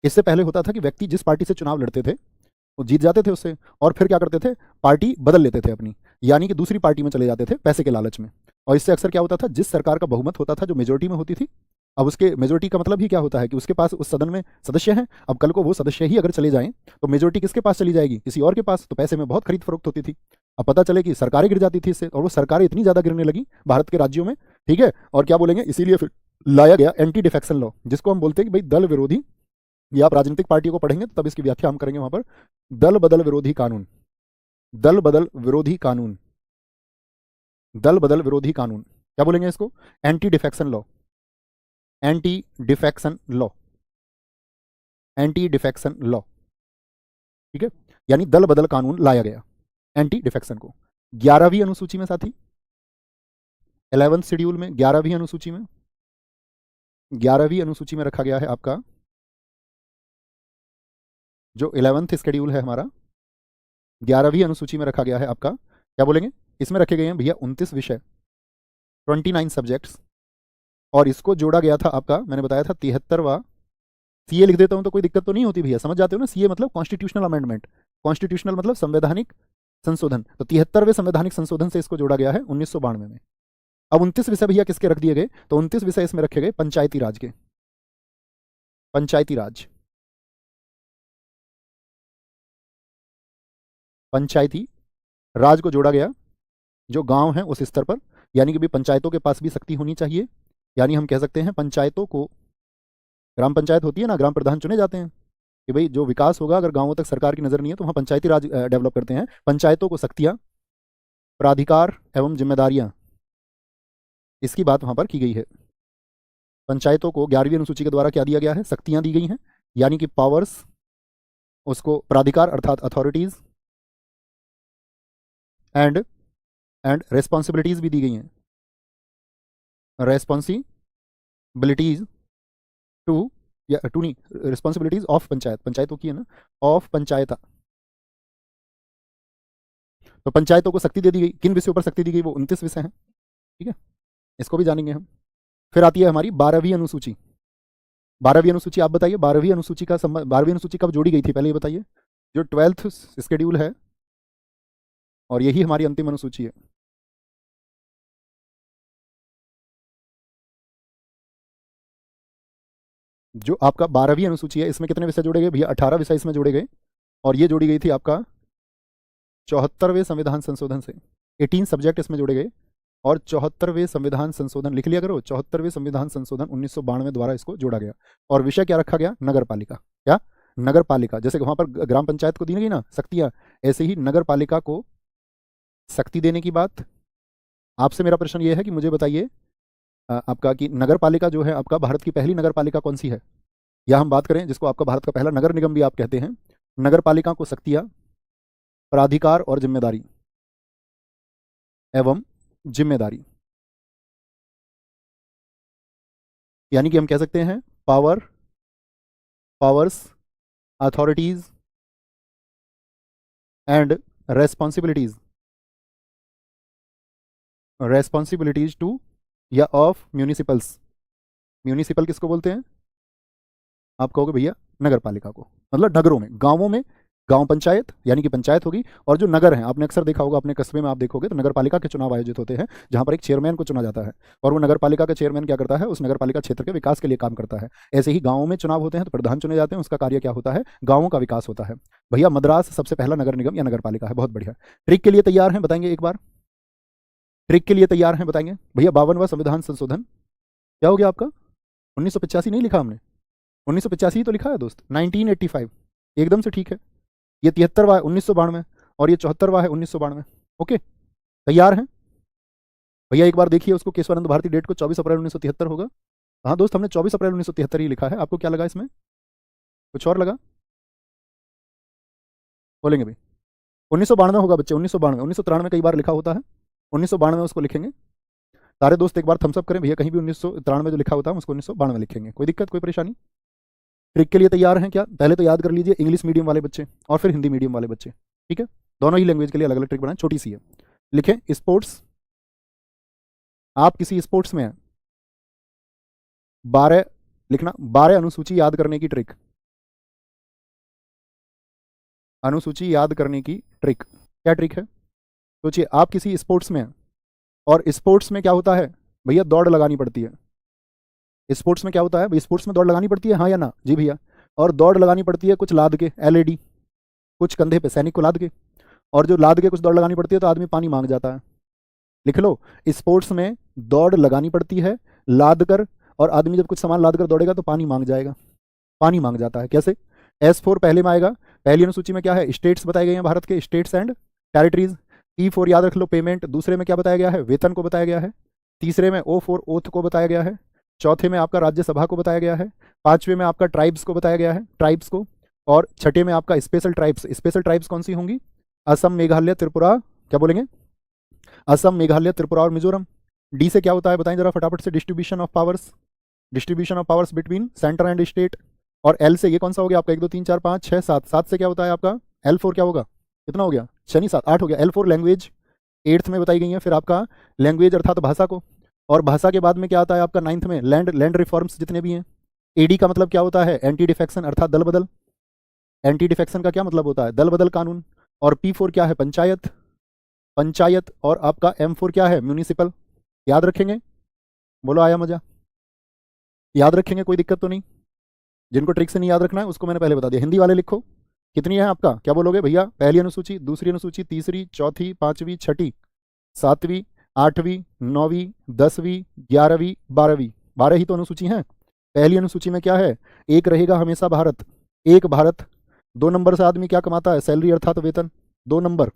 इससे पहले होता था कि व्यक्ति जिस पार्टी से चुनाव लड़ते थे वो जीत जाते थे उससे, और फिर क्या करते थे, पार्टी बदल लेते थे अपनी, यानी कि दूसरी पार्टी में चले जाते थे पैसे के लालच में। और इससे अक्सर क्या होता था, जिस सरकार का बहुमत होता था जो मेजोरिटी में होती थी, अब उसके मेजोरिटी का मतलब ही क्या होता है कि उसके पास उस सदन में सदस्य हैं। अब कल को वो सदस्य ही अगर चले जाएं तो मेजोरिटी किसके पास चली जाएगी, किसी और के पास। तो पैसे में बहुत खरीद फरोख्त होती थी। अब पता चले कि सरकारें गिर जाती थी इससे, और वो सरकारें इतनी ज़्यादा गिरने लगी भारत के राज्यों में, ठीक है। और क्या बोलेंगे, इसीलिए फिर लाया गया एंटी डिफेक्शन लॉ, जिसको हम बोलते हैं कि भाई दल विरोधी, ये आप राजनीतिक पार्टियों को पढ़ेंगे तब इसकी व्याख्या हम करेंगे वहां पर, दल बदल विरोधी कानून, दल बदल विरोधी कानून, दल बदल विरोधी कानून, क्या बोलेंगे इसको, anti defection law, anti defection law, anti defection law, ठीक है। यानी दल बदल कानून लाया गया एंटी डिफेक्शन को 11वीं अनुसूची में साथी, 11th शेड्यूल में 11वीं अनुसूची में, 11वीं अनुसूची में रखा गया है आपका जो 11th शेड्यूल है हमारा, 11वीं अनुसूची में रखा गया है आपका, क्या बोलेंगे, इसमें रखे गए हैं भैया 29 विषय, 29 सब्जेक्ट्स, और इसको जोड़ा गया था आपका, मैंने बताया था 73वां, सीए लिख देता हूं तो कोई दिक्कत तो नहीं होती भैया, समझ जाते हो ना। सीए मतलब कॉन्स्टिट्यूशनल अमेंडमेंट, कॉन्स्टिट्यूशनल मतलब संवैधानिक संशोधन, तो 73वें संवैधानिक संशोधन से इसको जोड़ा गया है 1992 में। अब 29 विषय भैया किसके रख दिए गए, तो 29 विषय इसमें रखे गए पंचायती राज के, पंचायती राज, पंचायती राज को जोड़ा गया, जो गांव है उस स्तर पर, यानी कि भी पंचायतों के पास भी शक्ति होनी चाहिए। यानी हम कह सकते हैं पंचायतों को, ग्राम पंचायत होती है ना, ग्राम प्रधान चुने जाते हैं कि भाई जो विकास होगा अगर गांवों तक सरकार की नजर नहीं है तो वहाँ पंचायती राज डेवलप करते हैं। पंचायतों को शक्तियाँ, प्राधिकार एवं जिम्मेदारियां, इसकी बात वहां पर की गई है। पंचायतों को 11वीं अनुसूची के द्वारा क्या दिया गया है, शक्तियां दी गई हैं, यानी कि पावर्स, उसको प्राधिकार अर्थात अथॉरिटीज, एंड रेस्पॉन्सिबिलिटीज भी दी गई हैं, रेस्पॉन्सिबिलिटीज टू, या टू नहीं, रिस्पॉन्सिबिलिटीज ऑफ पंचायत, पंचायतों की है ना, ऑफ पंचायत। तो पंचायतों को शक्ति दे दी गई, किन विषयों पर शक्ति दी गई, वो 29 विषय हैं, ठीक है, इसको भी जानेंगे हम। फिर आती है हमारी 12वीं अनुसूची, 12वीं अनुसूची आप बताइए, 12वीं अनुसूची का 12वीं अनुसूची कब जोड़ी गई थी, पहले ये बताइए। जो 12th शेड्यूल है और यही हमारी अंतिम अनुसूची है, जो आपका 12वीं अनुसूची है, इसमें कितने विषय जोड़े गए भैया, 18 विषय इसमें जोड़े गए, और ये जोड़ी गई थी आपका 74वें संविधान संशोधन से, 18 सब्जेक्ट इसमें जोड़े गए, और 74वें संविधान संशोधन लिख लिया करो, 74वें संविधान संशोधन 1992 द्वारा इसको जोड़ा गया। और विषय क्या रखा गया, नगर पालिका, क्या, नगर पालिका, जैसे वहां पर ग्राम पंचायत को दी गई ना शक्तियां, ऐसे ही नगर पालिका को शक्ति देने की बात। आपसे मेरा प्रश्न ये है कि मुझे बताइए आपका कि नगर पालिका जो है आपका, भारत की पहली नगर पालिका कौन सी है, या हम बात करें जिसको आपका भारत का पहला नगर निगम भी आप कहते हैं, नगर पालिका को शक्तियां, प्राधिकार और जिम्मेदारी एवं जिम्मेदारी, यानी कि हम कह सकते हैं powers, authorities and responsibilities to, या ऑफ म्यूनिसिपल्स। म्यूनिसिपल किसको बोलते हैं, आप कहोगे भैया नगर पालिका को, मतलब नगरों में, गांवों में गांव पंचायत यानी कि पंचायत होगी, और जो नगर हैं आपने अक्सर देखा होगा अपने कस्बे में, आप देखोगे तो नगर पालिका के चुनाव आयोजित होते हैं, जहां पर एक चेयरमैन को चुना जाता है, और वो नगर पालिका का चेयरमैन क्या करता है, उस नगर पालिका क्षेत्र के विकास के लिए काम करता है। ऐसे ही गाँवों में चुनाव होते हैं तो प्रधान चुने जाते हैं, उसका कार्य क्या होता है, गाँवों का विकास होता है। भैया मद्रास सबसे पहला नगर निगम या नगर पालिका है, बहुत बढ़िया। ट्रिक के लिए तैयार हैं, बताएंगे एक बार, ट्रिक के लिए तैयार हैं, बताएंगे भैया। 52वां संविधान संशोधन क्या हो गया आपका, 1985 नहीं लिखा हमने, 1985 तो लिखा है दोस्त, 1985 एकदम से ठीक है। ये 73वां है 1992, और ये 74वां है 1992। ओके, तैयार हैं भैया। एक बार देखिए उसको, केशवानंद भारती डेट को 24 अप्रैल 1973 होगा। हाँ दोस्त, हमने 24 अप्रैल 1973 ही लिखा है, आपको क्या लगा इसमें, कुछ और लगा, बोलेंगे भाई। 1992 होगा बच्चे, 1992, 1993 कई बार लिखा होता है, 1992 उसको लिखेंगे। सारे दोस्त एक बार थम्सअप करें भैया, कहीं भी 1993 जो लिखा होता है उसको 1992 लिखेंगे, कोई दिक्कत कोई परेशानी। ट्रिक के लिए तैयार हैं क्या, पहले तो याद कर लीजिए इंग्लिश मीडियम वाले बच्चे और फिर हिंदी मीडियम वाले बच्चे, ठीक है, दोनों ही लैंग्वेज के लिए अलग अलग ट्रिक बनाएं, छोटी सी है। लिखें स्पोर्ट्स, आप किसी स्पोर्ट्स में हैं, 12 लिखना, 12 अनुसूची याद करने की ट्रिक, अनुसूची याद करने की ट्रिक, क्या ट्रिक है, सोचिए आप किसी स्पोर्ट्स में हैं और स्पोर्ट्स में क्या होता है भैया, दौड़ लगानी पड़ती है। स्पोर्ट्स में क्या होता है भाई, स्पोर्ट्स में दौड़ लगानी पड़ती है, हाँ या ना जी भैया। और दौड़ लगानी पड़ती है कुछ लाद के, एलईडी, कुछ कंधे पे सैनिक को लाद के, और जो लाद के कुछ दौड़ लगानी पड़ती है तो आदमी पानी मांग जाता है। लिख लो, स्पोर्ट्स में दौड़ लगानी पड़ती है लाद कर, और आदमी जब कुछ सामान लाद कर दौड़ेगा तो पानी मांग जाएगा, पानी मांग जाता है। कैसे? S4 पहले में आएगा, पहली अनुसूची में क्या है, स्टेट्स बताए गए हैं भारत के, स्टेट्स एंड टेरिटरीज। P4 याद रख लो, पेमेंट। दूसरे में क्या बताया गया है, वेतन को बताया गया है। तीसरे में O4 ओथ को बताया गया है। चौथे में आपका राज्यसभा को बताया गया है। पांचवें में आपका ट्राइब्स को बताया गया है, ट्राइब्स को। और छठे में आपका स्पेशल ट्राइब्स। स्पेशल ट्राइब्स कौन सी होंगी, असम, मेघालय, त्रिपुरा, क्या बोलेंगे, असम, मेघालय, त्रिपुरा और मिजोरम। डी से क्या होता है बताएं जरा फटाफट से, distribution of powers, distribution of powers between centre and state. और एल से ये कौन सा हो गया आपका, 1 2 3 4 5 6 7, 7 से क्या होता है आपका, L4 क्या होगा, कितना हो गया, 6 नहीं 7 8 हो गया। L4 लैंग्वेज 8th में बताई गई है, फिर आपका लैंग्वेज अर्थात भाषा को। और भाषा के बाद में क्या आता है आपका 9th में, लैंड, लैंड रिफॉर्म्स जितने भी हैं। AD का मतलब क्या होता है, एंटी डिफेक्शन अर्थात दल बदल। एंटी डिफेक्शन का क्या मतलब होता है, दल बदल कानून। और P4 क्या है, पंचायत, पंचायत। और आपका M4 क्या है, म्यूनिसिपल। याद रखेंगे, बोलो आया मजा, याद रखेंगे, कोई दिक्कत तो नहीं। जिनको ट्रिक से नहीं याद रखना है उसको मैंने पहले बता दिया। हिंदी वाले लिखो, कितनी है आपका, क्या बोलोगे भैया, पहली अनुसूची, दूसरी अनुसूची, तीसरी, चौथी, पांचवी, छठी, सातवीं, आठवीं, नौवीं, 10वीं, 11वीं, 12वीं, 12 ही तो अनुसूची हैं। पहली अनुसूची में क्या है, एक रहेगा हमेशा भारत, एक भारत। 2 नंबर से आदमी क्या कमाता है, सैलरी अर्थात वेतन, 2 नंबर,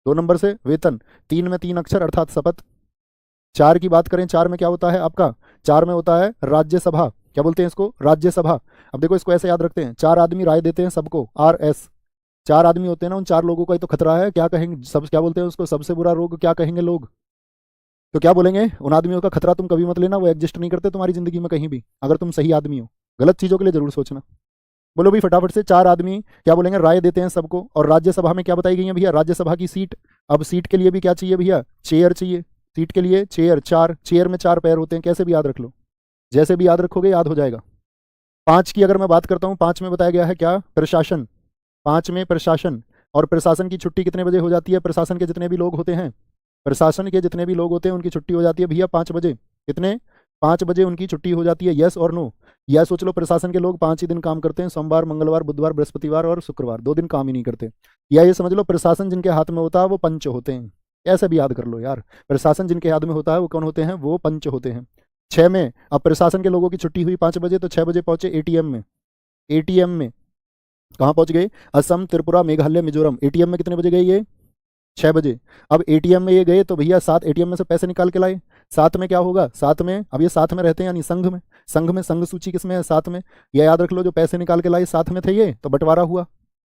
2 नंबर से वेतन। 3 में 3 अक्षर अर्थात शपथ। 4 की बात करें, 4 में क्या होता है आपका, 4 में होता है राज्यसभा, क्या बोलते हैं इसको, राज्यसभा। अब देखो इसको ऐसे याद रखते हैं, 4 आदमी राय देते हैं सबको, RS। 4 आदमी होते हैं ना, उन 4 लोगों का ही तो खतरा है, क्या कहेंगे सब, क्या बोलते हैं उसको, सबसे बुरा रोग क्या कहेंगे लोग, तो क्या बोलेंगे, उन आदमियों का खतरा तुम कभी मत लेना, वो एग्जिस्ट नहीं करते तुम्हारी जिंदगी में कहीं भी, अगर तुम सही आदमी हो। गलत चीजों के लिए जरूर सोचना। बोलो भी फटाफट से, 4 आदमी क्या बोलेंगे, राय देते हैं सबको। और राज्यसभा में क्या बताई गई है भैया, राज्यसभा की सीट। अब सीट के लिए भी क्या चाहिए भैया, चेयर चाहिए। सीट के लिए चेयर, 4 चेयर में 4 पैर होते हैं, कैसे भी याद रख लो, जैसे भी याद रखोगे याद हो जाएगा। 5 की अगर मैं बात करता हूँ, 5 में बताया गया है क्या, प्रशासन। 5 में प्रशासन। और प्रशासन की छुट्टी कितने बजे हो जाती है, प्रशासन के जितने भी लोग होते हैं, प्रशासन के जितने भी लोग होते हैं उनकी छुट्टी हो जाती है भैया 5 बजे। कितने, 5 बजे उनकी छुट्टी हो जाती है, यस और नो। यह सोच लो, प्रशासन के लोग 5 ही दिन काम करते हैं, सोमवार, मंगलवार, बुधवार, बृहस्पतिवार और शुक्रवार, 2 दिन काम ही नहीं करते। या ये समझ लो, प्रशासन जिनके हाथ में होता है वो पंच होते हैं, ऐसे भी याद कर लो यार, प्रशासन जिनके हाथ में होता है वो कौन होते हैं, वो पंच होते हैं। 6 में, अब प्रशासन के लोगों की छुट्टी हुई 5 बजे, तो 6 बजे पहुंचे ATM में। ATM में कहाँ पहुंच गए, असम, त्रिपुरा, मेघालय, मिजोरम। ATM में कितने बजे गए ये, 6 बजे। अब ATM में ये गए तो भैया 7 ATM में से पैसे निकाल के लाए। 7 में क्या होगा, 7 में, अब ये 7 में रहते हैं यानी संघ में, संघ में संघ सूची किसमें है, 7 में। यह याद रख लो, जो पैसे निकाल के लाए 7 में थे ये, तो बंटवारा हुआ।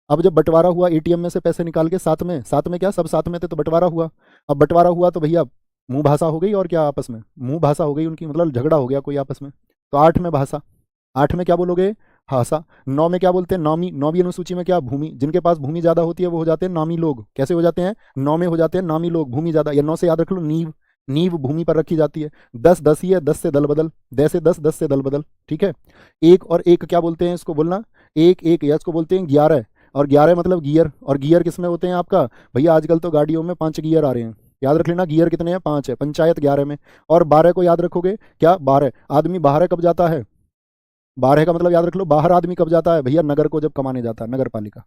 अब जब बंटवारा हुआ, ATM में से पैसे निकाल के 7 में, 7 में क्या, सब 7 में थे तो बंटवारा हुआ। अब बंटवारा हुआ तो भैया मुंह भाषा हो गई, और क्या आपस में मुंह भाषा हो गई उनकी, मतलब झगड़ा हो गया कोई आपस में। तो 8 में भाषा, 8 में क्या बोलोगे, भाषा। 9 में क्या बोलते हैं, नामी। 9वीं अनुसूची में क्या, भूमि। जिनके पास भूमि ज्यादा होती है वो हो जाते हैं नामी लोग। कैसे हो जाते हैं, 9 में हो जाते हैं नामी लोग, भूमि ज्यादा। या 9 से याद रख लो, नींव, नींव भूमि पर रखी जाती है। 10 10 ही है, 10 से दल बदल, 10 से 10, 10 से दल बदल, ठीक है। एक और एक क्या बोलते हैं इसको, बोलना, एक एक, या इसको बोलते हैं 11। और 11 मतलब गियर। और गियर किसमें होते हैं आपका भैया, आजकल तो गाड़ियों में 5 गियर आ रहे हैं, याद रख लेना, गियर कितने हैं, 5 है। पंचायत 11 में। और 12 को याद रखोगे क्या, 12 आदमी बाहर कब जाता है, 12 का मतलब याद रख लो, बाहर आदमी कब जाता है भैया, नगर को जब कमाने जाता है, नगर पालिका।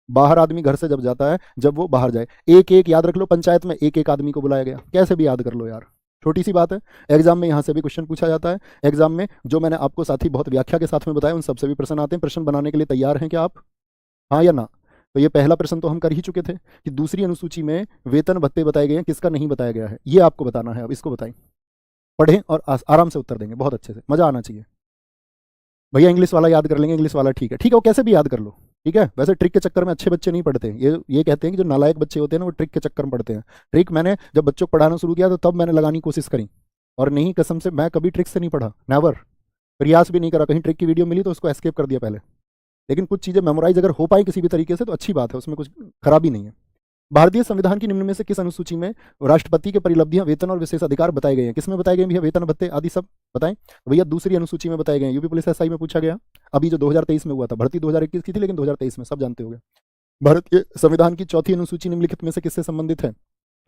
बाहर आदमी घर से जब जाता है, जब वो बाहर जाए। एक एक याद रख लो, पंचायत में एक एक आदमी को बुलाया गया, कैसे भी याद कर लो यार, छोटी सी बात है। एग्जाम में यहाँ से भी क्वेश्चन पूछा जाता है। एग्जाम में जो मैंने आपको साथी बहुत व्याख्या के साथ में बताया, उन सबसे भी प्रश्न आते हैं। प्रश्न बनाने के लिए तैयार हैं क्या आप, हाँ या ना। तो ये पहला प्रश्न तो हम कर ही चुके थे कि दूसरी अनुसूची में वेतन भत्ते बताए गए हैं, किसका नहीं बताया गया है, ये आपको बताना है। अब इसको बताएं, पढ़ें और आराम से उत्तर देंगे, बहुत अच्छे से, मजा आना चाहिए। भैया इंग्लिश वाला याद कर लेंगे, इंग्लिश वाला ठीक है, ठीक है, वो कैसे भी याद कर लो, ठीक है। वैसे ट्रिक के चक्कर में अच्छे बच्चे नहीं पढ़ते, ये कहते हैं कि जो नालायक बच्चे होते हैं ना, वो ट्रिक के चक्कर में पढ़ते हैं। ट्रिक मैंने जब बच्चों को पढ़ाना शुरू किया तो तब मैंने लगाने की कोशिश करी, और नहीं, कसम से मैं कभी ट्रिक से नहीं पढ़ा, नेवर, प्रयास भी नहीं करा। कहीं ट्रिक की वीडियो मिली तो उसको एस्केप कर दिया पहले। लेकिन कुछ चीज़ें मेमोराइज अगर हो पाई किसी भी तरीके से तो अच्छी बात है, उसमें कुछ खराबी नहीं है। भारतीय संविधान की निम्न में से किस अनुसूची में राष्ट्रपति के परिलब्धियां, वेतन और विशेष अधिकार बताए गए हैं, किसमें बताए गए भैया, वेतन भत्ते आदि सब बताएं। भैया दूसरी अनुसूची में बताए गए हैं। यूपी पुलिस SI में पूछा गया, अभी जो 2023 में हुआ था, भर्ती 2021 की थी लेकिन 2023 में, सब जानते होंगे। भारत के संविधान की चौथी अनुसूची निम्नलिखित में से किससे संबंधित है,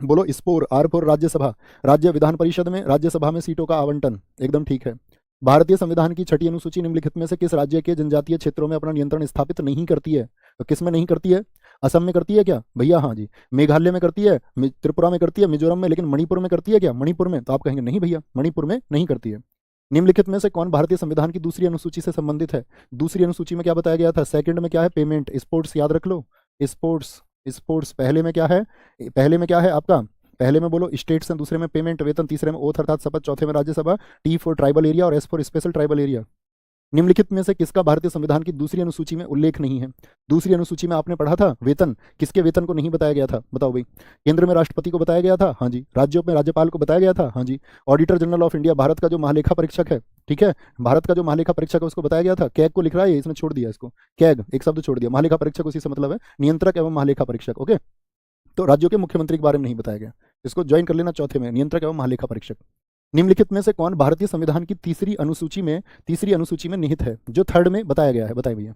बोलो स्पोर, आर फॉर राज्यसभा, राज्य विधान परिषद में राज्यसभा में सीटों का आवंटन, एकदम ठीक है। भारतीय संविधान की 6ठी अनुसूची निम्नलिखित में से किस राज्य के जनजातीय क्षेत्रों में अपना नियंत्रण स्थापित नहीं करती है? तो किस में नहीं करती है? असम में करती है क्या भैया? हाँ जी। मेघालय में करती है, त्रिपुरा में करती है, मिजोरम में, लेकिन मणिपुर में करती है क्या? मणिपुर में? तो आप कहेंगे नहीं भैया, मणिपुर में नहीं करती है। निम्नलिखित में से कौन भारतीय संविधान की दूसरी अनुसूची से संबंधित है? दूसरी अनुसूची में क्या बताया गया था? सेकंड में क्या है? पेमेंट। स्पोर्ट्स याद रख लो, स्पोर्ट्स। स्पोर्ट्स पहले में क्या है? पहले में क्या है आपका? पहले में बोलो स्टेट्स हैं, दूसरे में पेमेंट वेतन, तीसरे में ओथ अर्थात शपथ, चौथे में Rajya Sabha, T for tribal area और S for special tribal area. निम्नलिखित में से किसका भारतीय संविधान की दूसरी अनुसूची में उल्लेख नहीं है? दूसरी अनुसूची में आपने पढ़ा था वेतन, किसके वेतन को नहीं बताया गया था? बताओ भाई। केंद्र में राष्ट्रपति को बताया गया था, हाँ जी। राज्यों में राज्यपाल को बताया गया था, हाँ जी। ऑडिटर जनरल ऑफ इंडिया, भारत का जो महालेखा परीक्षक है, ठीक है, भारत का जो महालेखा परीक्षक है उसको बताया गया था। कैग को लिख रहा है, इसने छोड़ दिया इसको, कैग एक शब्द छोड़ दिया, महालेखा परीक्षक उसी से मतलब है नियंत्रक एवं महालेखा परीक्षक। ओके, तो राज्यों के मुख्यमंत्री के बारे में नहीं बताया गया, इसको ज्वाइन कर लेना चौथे में, नियंत्रक एवं महालेखा परीक्षक। निम्नलिखित में से कौन भारतीय संविधान की तीसरी अनुसूची में निहित है? जो थर्ड में बताया गया है, बताइए भैया।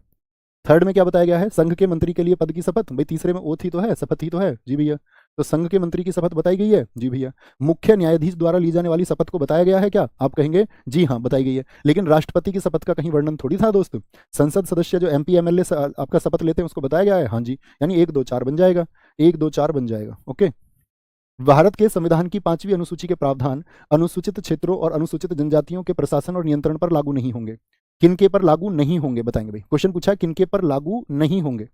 थर्ड में क्या बताया गया है? संघ के मंत्री के लिए पद की शपथ। भाई तीसरे में ओथ ही तो है, शपथ ही तो है जी भैया। तो संघ के मंत्री की शपथ बताई गई है जी भैया। मुख्य न्यायाधीश द्वारा ली जाने वाली शपथ को बताया गया है क्या? आप कहेंगे जी हाँ बताई गई है, लेकिन राष्ट्रपति की शपथ का कहीं वर्णन थोड़ी था दोस्त। संसद सदस्य जो MP MLA आपका शपथ लेते हैं उसको बताया गया है, हाँ जी। यानी 1 2 4 बन जाएगा, 1 2 4 बन जाएगा। ओके, भारत के संविधान की 5वीं अनुसूची के प्रावधान अनुसूचित क्षेत्रों और अनुसूचित जनजातियों के प्रशासन और नियंत्रण पर लागू नहीं होंगे। किनके पर लागू नहीं होंगे बताएंगे भाई? क्वेश्चन पूछा है किनके पर लागू नहीं होंगे,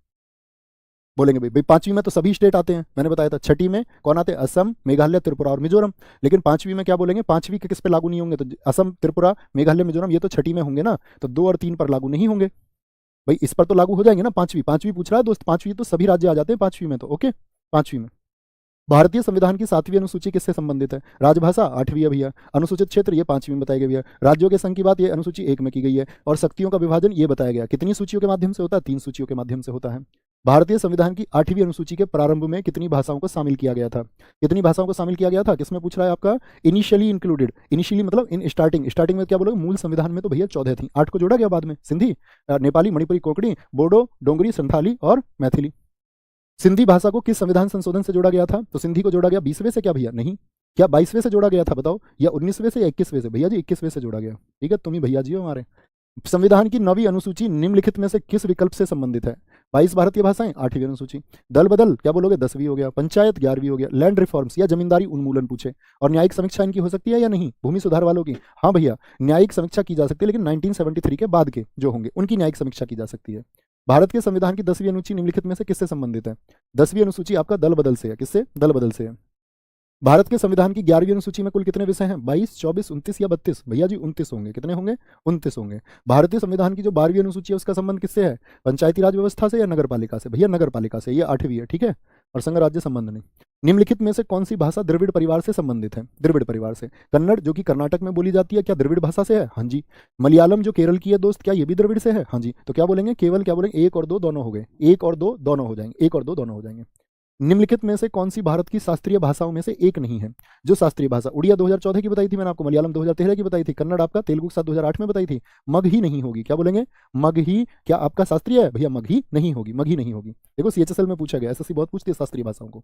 बोलेंगे भाई 5वीं में तो सभी स्टेट आते हैं, मैंने बताया था। 6ठी में कौन आते हैं? असम, मेघालय, त्रिपुरा और मिजोरम। लेकिन 5वीं में क्या बोलेंगे? 5वीं के किस पे लागू नहीं होंगे? तो असम, त्रिपुरा, मेघालय, मिजोरम, ये तो 6ठी में होंगे ना, तो 2 और 3 पर लागू नहीं होंगे भाई। इस पर तो लागू हो जाएंगे ना। 5वीं पूछ रहा है दोस्त, 5वीं तो सभी राज्य आ जाते हैं 5वीं में तो। ओके, 5वीं में भारतीय संविधान की 7वीं अनुसूची किससे संबंधित है? राजभाषा 8वीं है भैया। अनुसूचित क्षेत्र ये 5वीं में बताई गई है। राज्यों के संघ की बात ये अनुसूची 1 में की गई है, और शक्तियों का विभाजन ये बताया गया। कितनी सूचियों के माध्यम से होता है? 3 सूचियों के माध्यम से होता है। भारतीय संविधान की 8वीं अनुसूची के प्रारंभ में कितनी भाषाओं को शामिल किया गया था? कितनी भाषाओं को शामिल किया गया था? किसमें पूछ रहा है आपका? Initially included. इनिशियली मतलब इन स्टार्टिंग में क्या बोलोगे? मूल संविधान में तो भैया 14 थी, 8 को जोड़ा गया बाद में। सिंधी, नेपाली, मणिपुरी, कोंकणी, बोडो, डोंगरी, संथाली और मैथिली। सिंधी भाषा को किस संविधान संशोधन से जोड़ा गया था? तो सिंधी को जोड़ा गया 20वें से क्या भैया? नहीं, क्या 22वें से जोड़ा गया था बताओ, या 19वें से या 21वें से? भैया जी 21वें से जोड़ा गया, ठीक है, तुम ही भैया जी हो हमारे। संविधान की 9वीं अनुसूची निम्नलिखित में से किस विकल्प से संबंधित है? 22 भारतीय भाषाएं, 8वीं अनुसूची। दल बदल क्या बोलोगे? 10वीं हो गया। पंचायत 11वीं हो गया। लैंड रिफॉर्म्स या जमींदारी उन्मूलन पूछे। और न्यायिक समीक्षा इनकी हो सकती है या नहीं? भूमि सुधार वालों की, हाँ भैया न्यायिक समीक्षा की जा सकती है, लेकिन 1973 के बाद के जो होंगे उनकी न्यायिक समीक्षा की जा सकती है। भारत के संविधान की 10वीं अनुसूची निम्नलिखित में से किससे संबंधित है? 10वीं अनुसूची आपका दल बदल से है। किससे? दल बदल से है। भारत के संविधान की 11वीं अनुसूची में कुल कितने विषय हैं? 22, 24, 29 या 32? भैया जी 29 होंगे। कितने होंगे? 29 होंगे। भारतीय संविधान की जो 12वीं अनुसूची है उसका संबंध किससे है? पंचायती राज व्यवस्था से या नगर पालिका से? भैया नगर पालिका से, ये 8वीं है, ठीक है, और संघ राज्य संबंध नहीं। निम्नलिखित में से कौन सी भाषा द्रविड़ परिवार से संबंधित है? द्रविड़ परिवार से। कन्नड़ जो कि कर्नाटक में बोली जाती है, क्या द्रविड़ भाषा से है? हाँ जी। मलयालम जो केरल की है दोस्त, क्या ये भी द्रविड़ से है? हाँ जी। तो क्या बोलेंगे? केवल क्या बोलेंगे? 1 और 2 दोनों हो गए, 1 और 2 दोनों हो जाएंगे, 1 और 2 दोनों हो जाएंगे। निम्नलिखित में से कौन सी भारत की शास्त्रीय भाषाओं में से एक नहीं है? जो शास्त्रीय भाषा, उड़िया 2014 की बताई थी मैंने आपको, मलयालम 2013 की बताई थी, कन्नड़ आपका तेलुगु के साथ 2008 में बताई थी। मगही नहीं होगी, क्या बोलेंगे? मगही क्या आपका शास्त्रीय है? भैया मगही नहीं होगी, मगही नहीं होगी। देखो CHSL में पूछा गया, SSC बहुत पूछती है शास्त्रीय भाषाओं को।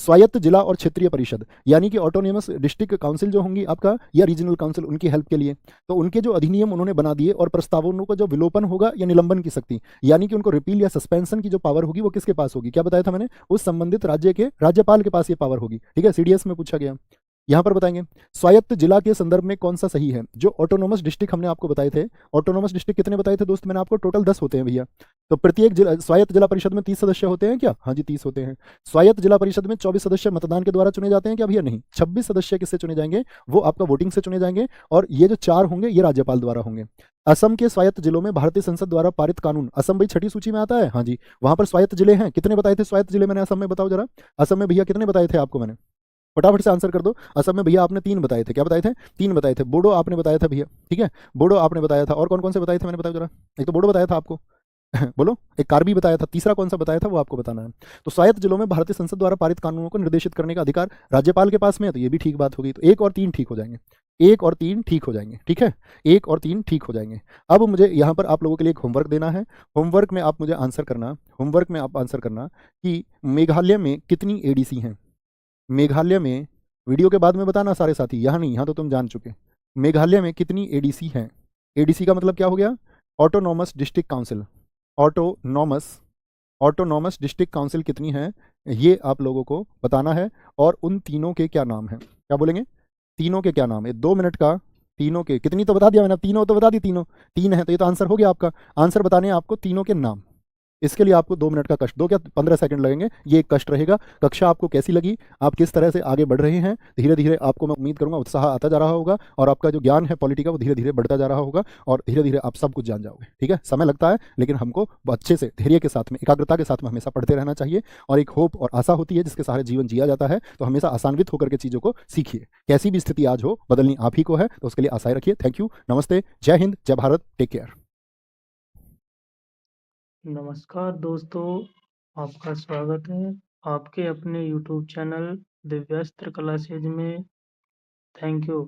स्वायत्त जिला और क्षेत्रीय परिषद यानी कि ऑटोनोमस डिस्ट्रिक्ट काउंसिल जो होंगी आपका, या रीजनल काउंसिल, उनकी हेल्प के लिए तो उनके जो अधिनियम उन्होंने बना दिए, और प्रस्तावों का जो विलोपन होगा या निलंबन की शक्ति, यानी कि उनको रिपील या सस्पेंशन की जो पावर होगी वो किसके पास होगी? क्या बताया था मैंने? उस संबंधित राज्य के राज्यपाल के पास ये पावर होगी, ठीक है। CDS में पूछा गया, यहां पर बताएंगे। स्वायत्त जिला के संदर्भ में कौन सा सही है? जो ऑटोनोमस डिस्ट्रिक्ट हमने आपको बताए थे, ऑटोनोमस डिस्ट्रिक्ट कितने बताए थे दोस्त मैंने आपको? टोटल 10 होते हैं भैया। तो प्रत्येक स्वायत्त जिला परिषद में 30 सदस्य होते हैं क्या? हाँ जी 30 होते हैं। स्वायत्त जिला परिषद में 24 सदस्य मतदान के द्वारा चुने जाते हैं क्या भैया? नहीं, 26 सदस्य किससे चुने जाएंगे? वो आपका वोटिंग से चुने जाएंगे, और ये जो 4 होंगे ये राज्यपाल द्वारा होंगे। असम के स्वायत्त जिलों में भारतीय संसद द्वारा पारित कानून, असम भाई 6ठी सूची में आता है, हाँ जी। वहां पर स्वायत्त जिले हैं, कितने बताए थे स्वायत्त जिले मैंने असम में? बताओ जरा, असम में भैया कितने बताए थे आपको मैंने? फटाफट से आंसर कर दो। असम में भैया आपने 3 बताए थे, क्या बताए थे? 3 बताए थे। बोडो आपने बताया था भैया, ठीक है, बोडो आपने बताया था। और कौन कौन से बताए थे मैंने? बताओ जरा। एक तो बोडो बताया था आपको बोलो। एक कार्बी बताया था, तीसरा कौन सा बताया था वो आपको बताना है। तो स्वायत्त जिलों में भारतीय संसद द्वारा पारित कानूनों को निर्देशित करने का अधिकार राज्यपाल के पास में है, तो ये भी ठीक बात होगी। तो 1 और 3 ठीक हो जाएंगे, 1 और 3 ठीक हो जाएंगे, ठीक है, 1 और 3 ठीक हो जाएंगे। अब मुझे यहाँ पर आप लोगों के लिए एक होमवर्क देना है। होमवर्क में आप मुझे आंसर करना, होमवर्क में आप आंसर करना कि मेघालय में कितनी ADC हैं? मेघालय में, वीडियो के बाद में बताना सारे साथी, यहाँ नहीं, यहाँ तो तुम जान चुके। मेघालय में कितनी एडीसी हैं? एडीसी का मतलब क्या हो गया? Autonomous district council. Autonomous autonomous district council कितनी है, ये आप लोगों को बताना है। और उन तीनों के क्या नाम हैं? क्या बोलेंगे? तीनों के क्या नाम है? 2 मिनट का। तीनों के कितनी तो बता दिया मैंने, तीनों तो बता दी, तीनों 3 है, तो ये तो आंसर हो गया आपका। आंसर बताने हैं आपको तीनों के नाम। इसके लिए आपको 2 मिनट का कष्ट, दो क्या 15 सेकंड लगेंगे, ये एक कष्ट रहेगा। कक्षा आपको कैसी लगी, आप किस तरह से आगे बढ़ रहे हैं, धीरे धीरे आपको मैं उम्मीद करूंगा उत्साह आता जा रहा होगा और आपका जो ज्ञान है पॉलिटी का वो धीरे धीरे बढ़ता जा रहा होगा और धीरे धीरे आप सब कुछ जान जाओगे। ठीक है, समय लगता है लेकिन हमको अच्छे से धैर्य के साथ में, एकाग्रता के साथ में हमेशा पढ़ते रहना चाहिए। और एक होप और आशा होती है जिसके सहारे जीवन जिया जाता है। तो हमेशा आसान्वित होकर के चीज़ों को सीखिए। कैसी भी स्थिति आज हो, बदलनी आप ही को है, तो उसके लिए आशाएं रखिए। थैंक यू, नमस्ते, जय हिंद, जय भारत, टेक केयर। नमस्कार दोस्तों, आपका स्वागत है आपके अपने यूट्यूब चैनल दिव्यास्त्र क्लासेज में। Thank you.